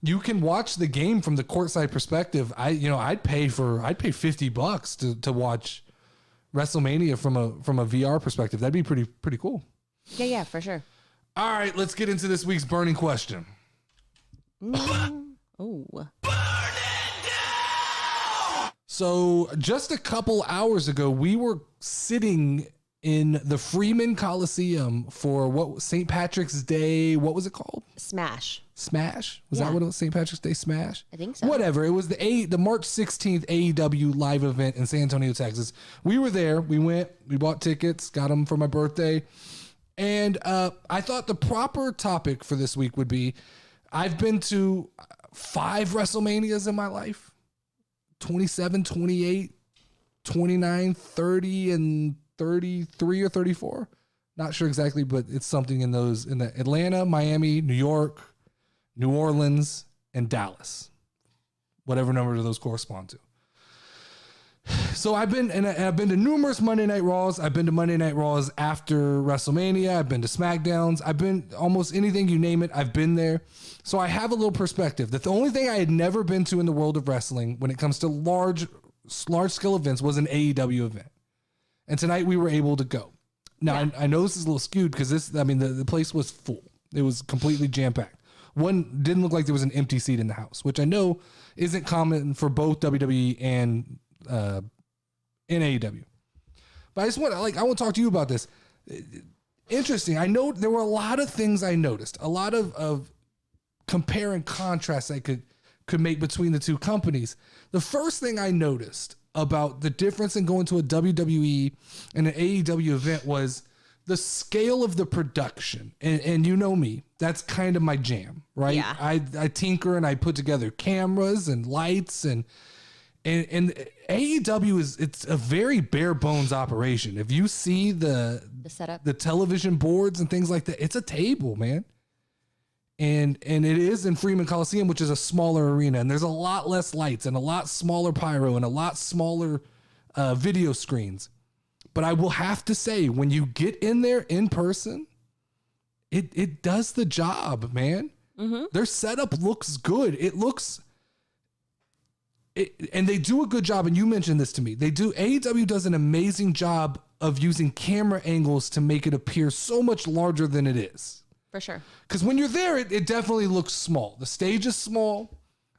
You can watch the game from the courtside perspective. I'd pay $50 to watch WrestleMania from a VR perspective. That'd be pretty cool. Yeah, for sure. All right, let's get into this week's burning question. Oh. So just a couple hours ago, we were sitting in the Freeman Coliseum for St. Patrick's Day. What was it called? Smash. Was that what it was? St. Patrick's Day Smash? I think so. Whatever. It was the March 16th AEW live event in San Antonio, Texas. We were there. We went. We bought tickets. Got them for my birthday. And I thought the proper topic for this week would be, I've been to 5 WrestleManias in my life. 27, 28, 29, 30, and 33 or 34. Not sure exactly, but it's something in the Atlanta, Miami, New York, New Orleans, and Dallas. Whatever number those correspond to. So I've been to numerous Monday Night Raws. I've been to Monday Night Raws after WrestleMania. I've been to SmackDowns. I've been almost anything you name it. I've been there. So I have a little perspective. The only thing I had never been to in the world of wrestling when it comes to large scale events was an AEW event. And tonight we were able to go. Now, yeah. I know this is a little skewed because the place was full. It was completely jam-packed. One didn't look like there was an empty seat in the house, which I know isn't common for both WWE and AEW. But I want to talk to you about this. Interesting. I know there were a lot of things I noticed, a lot of compare and contrast I could make between the two companies. The first thing I noticed about the difference in going to a WWE and an AEW event was the scale of the production. And you know me, that's kind of my jam, right? Yeah. I tinker and I put together cameras and lights and AEW it's a very bare bones operation. If you see the setup, the television boards and things like that, it's a table, man. And it is in Freeman Coliseum, which is a smaller arena, and there's a lot less lights and a lot smaller pyro and a lot smaller video screens. But I will have to say, when you get in there in person, it does the job, man. Mm-hmm. Their setup looks good. And they do a good job. And you mentioned this to me. AEW does an amazing job of using camera angles to make it appear so much larger than it is. For sure. Because when you're there, it definitely looks small. The stage is small.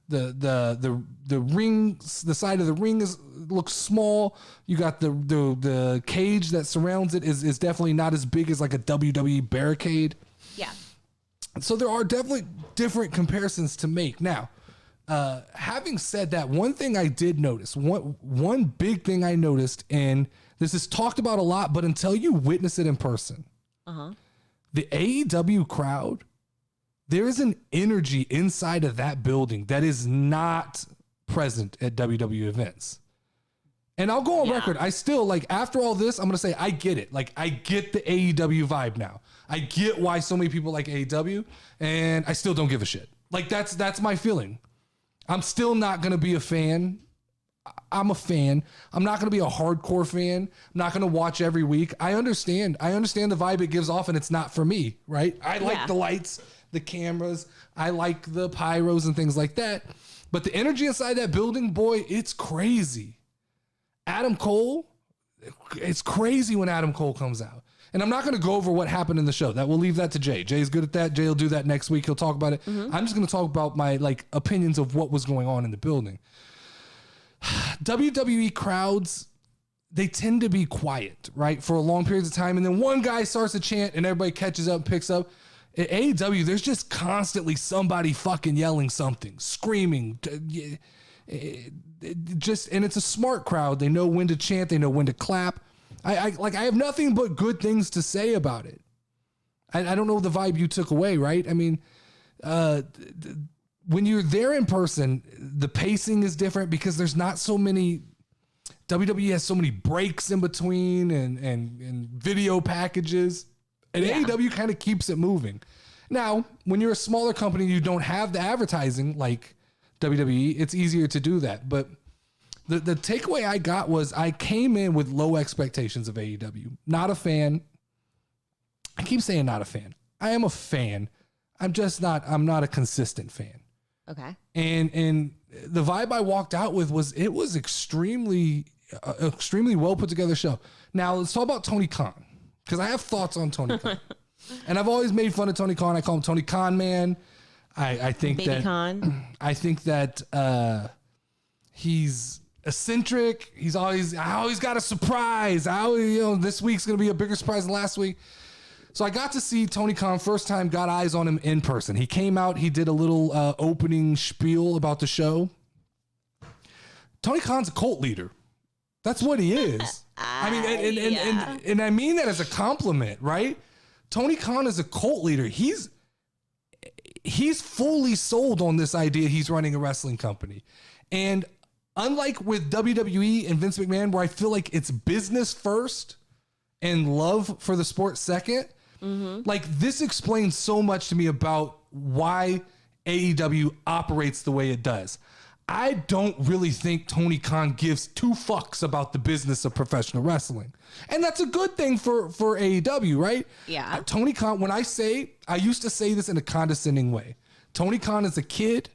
The ring, the side of the ring looks small. You got the cage that surrounds it is definitely not as big as like a WWE barricade. Yeah. So there are definitely different comparisons to make. Now, having said that, one thing I did notice, one big thing I noticed, and this is talked about a lot, but until you witness it in person, the AEW crowd, there is an energy inside of that building that is not present at WWE events. And I'll go on record. I still, like, after all this, I'm going to say I get it. Like, I get the AEW vibe now. I get why so many people like AEW, and I still don't give a shit. Like, that's my feeling. I'm still not going to be a fan. I'm a fan. I'm not going to be a hardcore fan. I'm not going to watch every week. I understand the vibe it gives off, and it's not for me, right? I like the lights, the cameras. I like the pyros and things like that. But the energy inside that building, boy, it's crazy. Adam Cole, it's crazy when Adam Cole comes out. And I'm not going to go over what happened in the show. We'll leave that to Jay. Jay's good at that. Jay will do that next week. He'll talk about it. I'm just going to talk about my opinions of what was going on in the building. WWE crowds, they tend to be quiet, right, for a long period of time. And then one guy starts to chant and everybody catches up and picks up. At AEW, there's just constantly somebody fucking yelling something, screaming. And it's a smart crowd. They know when to chant. They know when to clap. I have nothing but good things to say about it. I don't know the vibe you took away, right? I mean, when you're there in person, the pacing is different because there's not so many. WWE has so many breaks in between and video packages. And AEW kind of keeps it moving. Now, when you're a smaller company, you don't have the advertising like WWE, it's easier to do that. But the takeaway I got was I came in with low expectations of AEW. Not a fan. I keep saying not a fan. I am a fan. I'm not a consistent fan. Okay. And the vibe I walked out with was it was extremely well put together show. Now let's talk about Tony Khan, because I have thoughts on Tony Khan. And I've always made fun of Tony Khan. I call him Tony Khan Man. I think Baby that Khan. I think that he's eccentric. I always got a surprise. This week's gonna be a bigger surprise than last week. So I got to see Tony Khan first time, got eyes on him in person. He came out, he did a little opening spiel about the show. Tony Khan's a cult leader. That's what he is. I mean, and I mean that as a compliment, right? Tony Khan is a cult leader. He's fully sold on this idea he's running a wrestling company. And unlike with WWE and Vince McMahon, where I feel like it's business first and love for the sport second, like this explains so much to me about why AEW operates the way it does. I don't really think Tony Khan gives two fucks about the business of professional wrestling. And that's a good thing for AEW, right? Yeah. Tony Khan, I used to say this in a condescending way. Tony Khan is a kid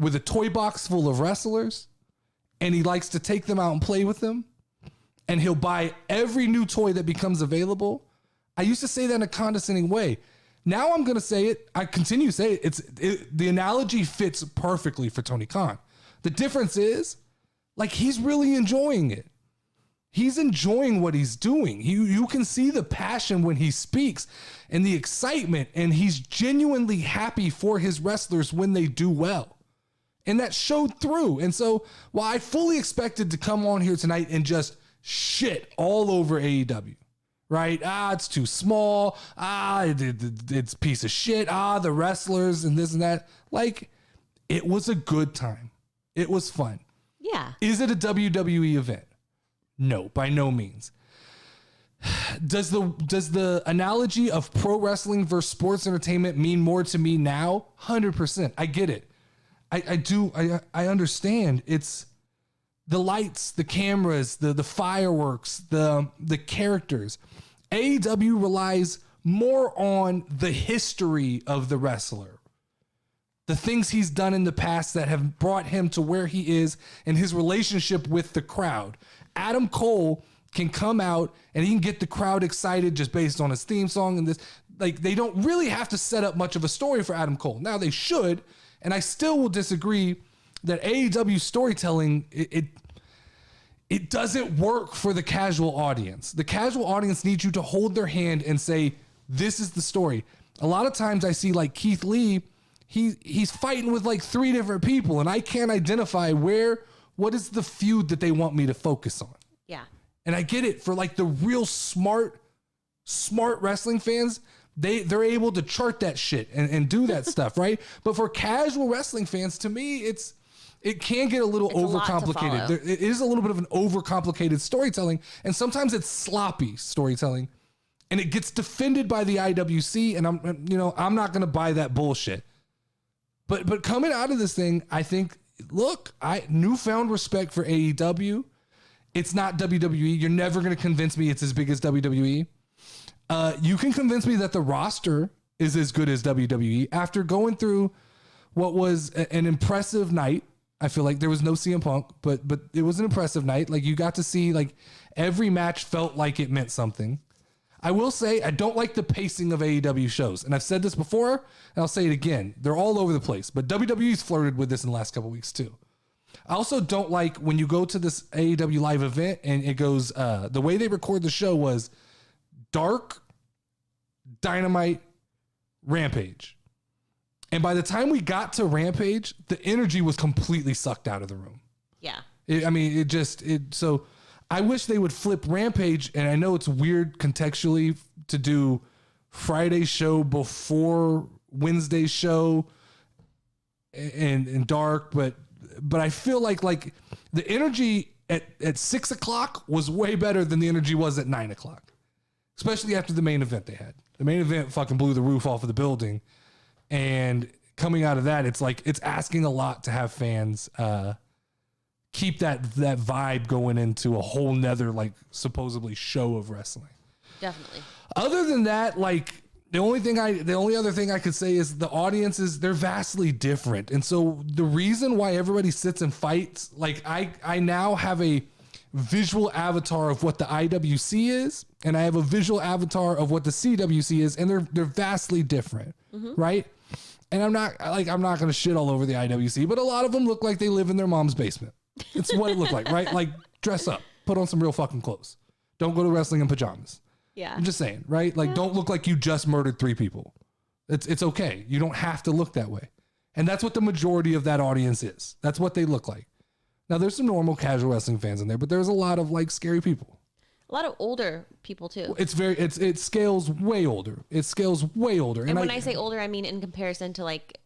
with a toy box full of wrestlers, and he likes to take them out and play with them, and he'll buy every new toy that becomes available. I used to say that in a condescending way. Now I'm going to say it. I continue to say it. The analogy fits perfectly for Tony Khan. The difference is, like, he's really enjoying it. He's enjoying what he's doing. You can see the passion when he speaks and the excitement, and he's genuinely happy for his wrestlers when they do well. And that showed through. And so while I fully expected to come on here tonight and just shit all over AEW, right? It's too small. It's a piece of shit. The wrestlers and this and that. Like, it was a good time. It was fun. Yeah. Is it a WWE event? No, by no means. Does the analogy of pro wrestling versus sports entertainment mean more to me now? 100%. I get it. I do. I understand. It's the lights, the cameras, the fireworks, the characters. AEW relies more on the history of the wrestler, the things he's done in the past that have brought him to where he is and his relationship with the crowd. Adam Cole can come out and he can get the crowd excited just based on his theme song and this. Like, they don't really have to set up much of a story for Adam Cole. Now they should, and I still will disagree that AEW storytelling, it doesn't work for the casual audience. The casual audience needs you to hold their hand and say, this is the story. A lot of times I see like Keith Lee, he's fighting with like 3 different people, and I can't identify what is the feud that they want me to focus on. Yeah. And I get it. For like the real smart wrestling fans, they're able to chart that shit and do that stuff, right? But for casual wrestling fans, to me, it can get a little overcomplicated. It is a little bit of an overcomplicated storytelling, and sometimes it's sloppy storytelling, and it gets defended by the IWC, and I'm not going to buy that bullshit. But coming out of this thing, I think, look, newfound respect for AEW. It's not WWE. You're never going to convince me it's as big as WWE. You can convince me that the roster is as good as WWE after going through what was an impressive night. I feel like there was no CM Punk, but it was an impressive night. Like, you got to see, like, every match felt like it meant something. I will say I don't like the pacing of AEW shows, and I've said this before, and I'll say it again. They're all over the place, but WWE's flirted with this in the last couple of weeks too. I also don't like when you go to this AEW live event and it goes, the way they record the show was Dark, Dynamite, Rampage. And by the time we got to Rampage, the energy was completely sucked out of the room. Yeah. So I wish they would flip Rampage. And I know it's weird contextually to do Friday's show before Wednesday's show and Dark, but I feel like the energy at 6:00 was way better than the energy was at 9:00, especially after the main event they had. The main event fucking blew the roof off of the building, and coming out of that, it's like, it's asking a lot to have fans keep that vibe going into a whole nother, like, supposedly show of wrestling. Definitely. Other than that, like, the only other thing I could say is the audiences, they're vastly different. And so the reason why everybody sits and fights, like, I now have a visual avatar of what the IWC is, and I have a visual avatar of what the CWC is, and they're vastly different, right? And I'm not going to shit all over the IWC, but a lot of them look like they live in their mom's basement. It's what it looked like, right? Like, dress up, put on some real fucking clothes. Don't go to wrestling in pajamas. Yeah. I'm just saying, right? Like, don't look like you just murdered 3 people. It's okay. You don't have to look that way. And that's what the majority of that audience is. That's what they look like. Now, there's some normal casual wrestling fans in there, but there's a lot of, like, scary people. A lot of older people too. It scales way older. It scales way older. And when I say older, I mean in comparison to, like,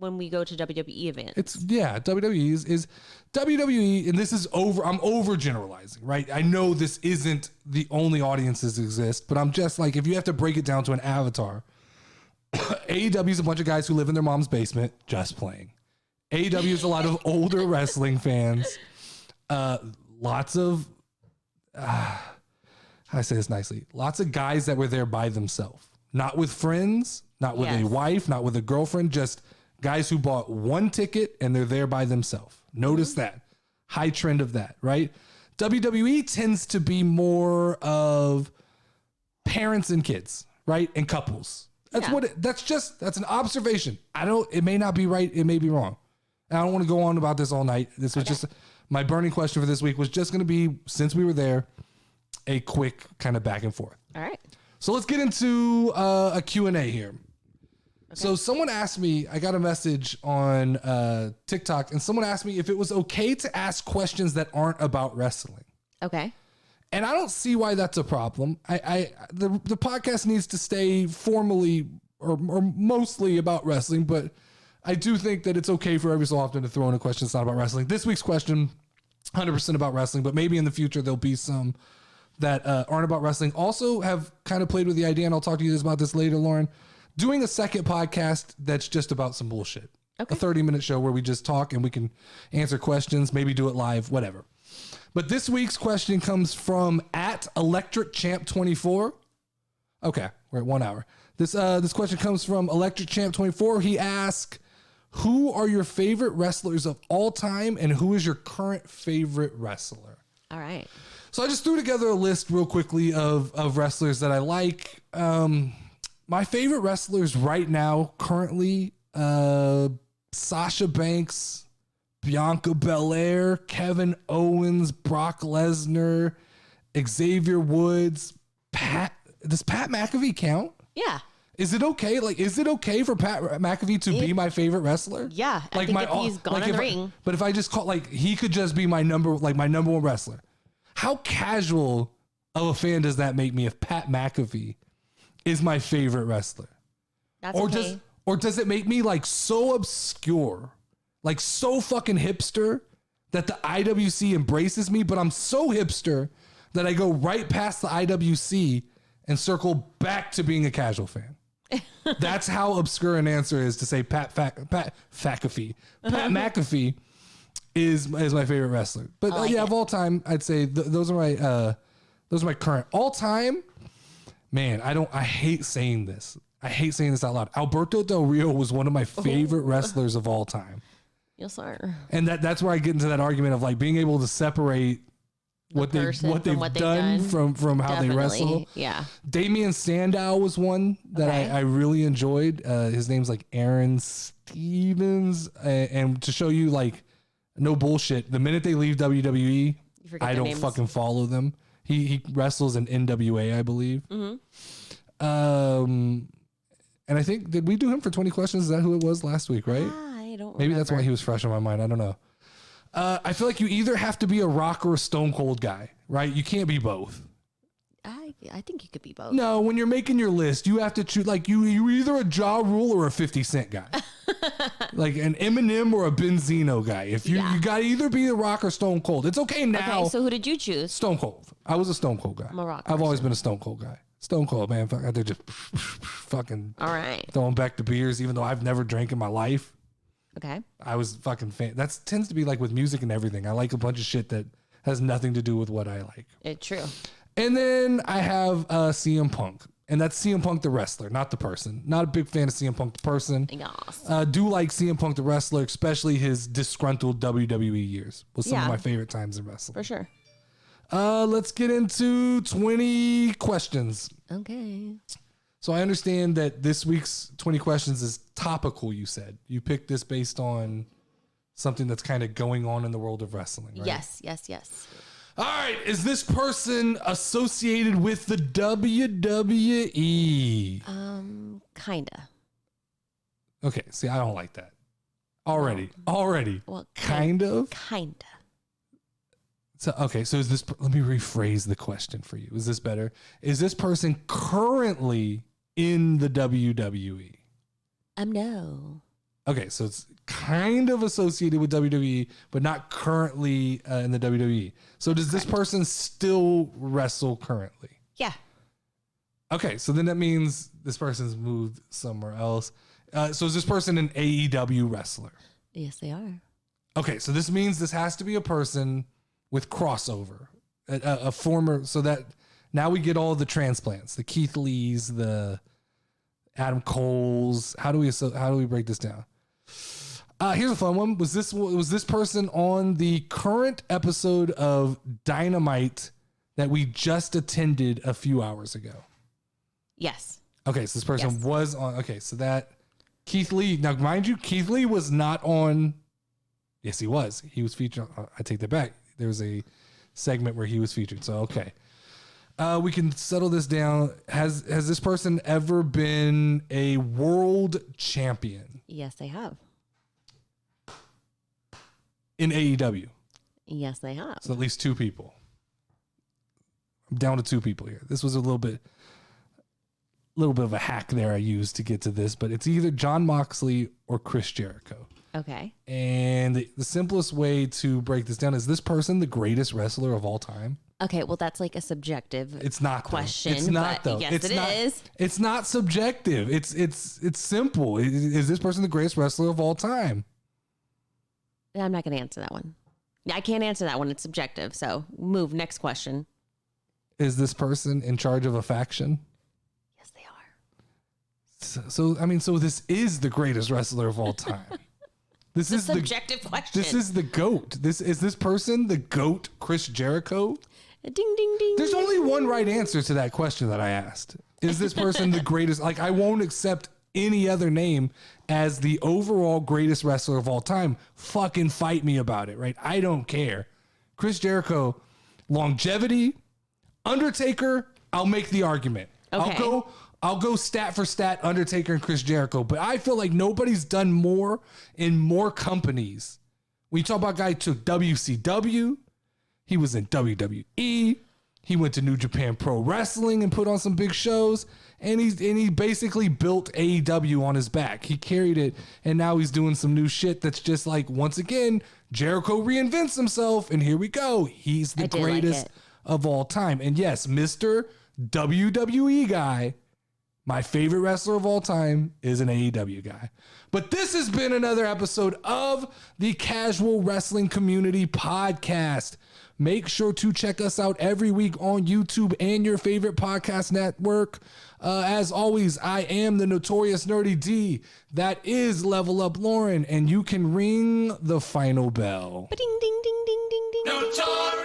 when we go to WWE events. WWE is WWE, and this is I'm overgeneralizing, right? I know this isn't the only audiences exist, but I'm just like, if you have to break it down to an avatar, AEW is a bunch of guys who live in their mom's basement just playing. AEW is a lot of older wrestling fans. Lots of, how do I say this nicely? Lots of guys that were there by themselves, not with friends, not with a wife, not with a girlfriend, just guys who bought one ticket and they're there by themselves. Notice that. High trend of that, right? WWE tends to be more of parents and kids, right? And couples. That's that's an observation. It may not be right. It may be wrong. And I don't want to go on about this all night. This was just my burning question for this week was just going to be, since we were there, a quick kind of back and forth. All right. So let's get into a Q&A here. Okay. So someone asked me, I got a message on TikTok, and someone asked me if it was okay to ask questions that aren't about wrestling. Okay. And I don't see why that's a problem. The podcast needs to stay formally or mostly about wrestling, but I do think that it's okay for every so often to throw in a question that's not about wrestling. This week's question, 100% about wrestling, but maybe in the future there'll be some that aren't about wrestling. Also have kind of played with the idea, and I'll talk to you about this later, Lauren, doing a second podcast that's just about some bullshit. Okay. A 30-minute show where we just talk and we can answer questions, maybe do it live, whatever. But this week's question comes from @ElectricChamp24. Okay, we're at 1 hour. This question comes from ElectricChamp24. He asked, who are your favorite wrestlers of all time and who is your current favorite wrestler? All right. So I just threw together a list real quickly of wrestlers that I like. My favorite wrestlers right now, currently, Sasha Banks, Bianca Belair, Kevin Owens, Brock Lesnar, Xavier Woods, Does Pat McAfee count? Yeah. Is it okay? Like, is it okay for Pat McAfee to be my favorite wrestler? Yeah. Like I think if he's gone in the ring. But if I just call, like, he could just be my number one wrestler. How casual of a fan does that make me if Pat McAfee is my favorite wrestler? That's okay. Does it make me like so obscure, like so fucking hipster that the IWC embraces me, but I'm so hipster that I go right past the IWC and circle back to being a casual fan? That's how obscure an answer is to say Pat McAfee. Pat McAfee is my favorite wrestler. But of all time, I'd say those are my current all time. Man, I hate saying this. I hate saying this out loud. Alberto Del Rio was one of my favorite wrestlers of all time. Yes, sir. And that's where I get into that argument of like being able to separate what they've done from how they wrestle. Yeah. Damian Sandow was one that I really enjoyed. His name's like Aaron Stevens. And to show you like no bullshit, the minute they leave WWE, I don't fucking follow them. He wrestles in NWA, I believe. Mm-hmm. And I think, did we do him for 20 questions? Is that who it was last week, right? I don't Maybe remember. that's why he was fresh on my mind. I don't know. I feel like you either have to be a Rock or a Stone Cold guy, right? You can't be both. I think you could be both. No, when you're making your list, you have to choose. Like you're either a Ja Rule or a 50 Cent guy, like an Eminem or a Benzino guy. If you got to either be a Rock or Stone Cold. It's okay now. Okay, so who did you choose? Stone Cold. I was a Stone Cold guy. I'm a Rock I've always been a Stone Cold guy. Stone Cold, man. They're just fucking all right. Throwing back the beers, even though I've never drank in my life. Okay. I was fucking fan. That tends to be like with music and everything. I like a bunch of shit that has nothing to do with what I like. It's true. And then I have CM Punk. And that's CM Punk the wrestler, not the person. Not a big fan of CM Punk the person. Yes. Do like CM Punk the wrestler, especially his disgruntled WWE years. Was some of my favorite times in wrestling. For sure. Let's get into 20 questions. Okay. So I understand that this week's 20 questions is topical, you said. You picked this based on something that's kind of going on in the world of wrestling, right? Yes. All right. Is this person associated with the WWE? Kinda. Okay. See, I don't like that. Already. Well, kind of? Kinda. So, okay. So is this, let me rephrase the question for you. Is this better? Is this person currently in the WWE? No. Okay. So it's kind of associated with WWE, but not currently in the WWE. So does this person still wrestle currently? Yeah. Okay. So then that means this person's moved somewhere else. So is this person an AEW wrestler? Yes, they are. Okay. So this means this has to be a person with crossover, a former, so that now we get all the transplants, the Keith Lees, the Adam Coles. How do we break this down? Here's a fun one. Was this person on the current episode of Dynamite that we just attended a few hours ago? Yes. Okay, so this person was on. Okay, so that Keith Lee. Now, mind you, Keith Lee was not on. Yes, he was. He was featured. I take that back. There was a segment where he was featured. So, okay. We can settle this down. Has this person ever been a world champion? Yes, they have. In AEW? Yes, they have. So at least two people. I'm down to two people here. This was a little bit of a hack there I used to get to this, but it's either Jon Moxley or Chris Jericho. Okay. And the simplest way to break this down is this person the greatest wrestler of all time? Okay, well that's like a subjective question. It's not though. Yes, it's it not, is. It's not subjective. It's simple. Is this person the greatest wrestler of all time? I'm not going to answer that one. I can't answer that one. It's subjective. So move. Next question. Is this person in charge of a faction? Yes, they are. So this is the greatest wrestler of all time. This is a subjective question. This is the GOAT. Is this person the GOAT, Chris Jericho? Ding, ding, ding. There's only one right answer to that question that I asked. Is this person the greatest? Like, I won't accept any other name as the overall greatest wrestler of all time. Fucking fight me about it, right? I don't care. Chris Jericho, longevity, Undertaker, I'll make the argument. Okay. I'll go stat for stat, Undertaker and Chris Jericho, but I feel like nobody's done more in more companies. When you talk about a guy who took WCW, he was in WWE, he went to New Japan Pro Wrestling and put on some big shows, and he basically built AEW on his back. He carried it, and now he's doing some new shit that's just like, once again, Jericho reinvents himself, and here we go. He's the greatest of all time. And yes, Mr. WWE guy, my favorite wrestler of all time, is an AEW guy. But this has been another episode of the Casual Wrestling Community Podcast. Make sure to check us out every week on YouTube and your favorite podcast network. As always, I am the Notorious NerdyD. That is Level Up Lauren, and you can ring the final bell. Ding, ding, ding, ding, ding, ding. Notorious.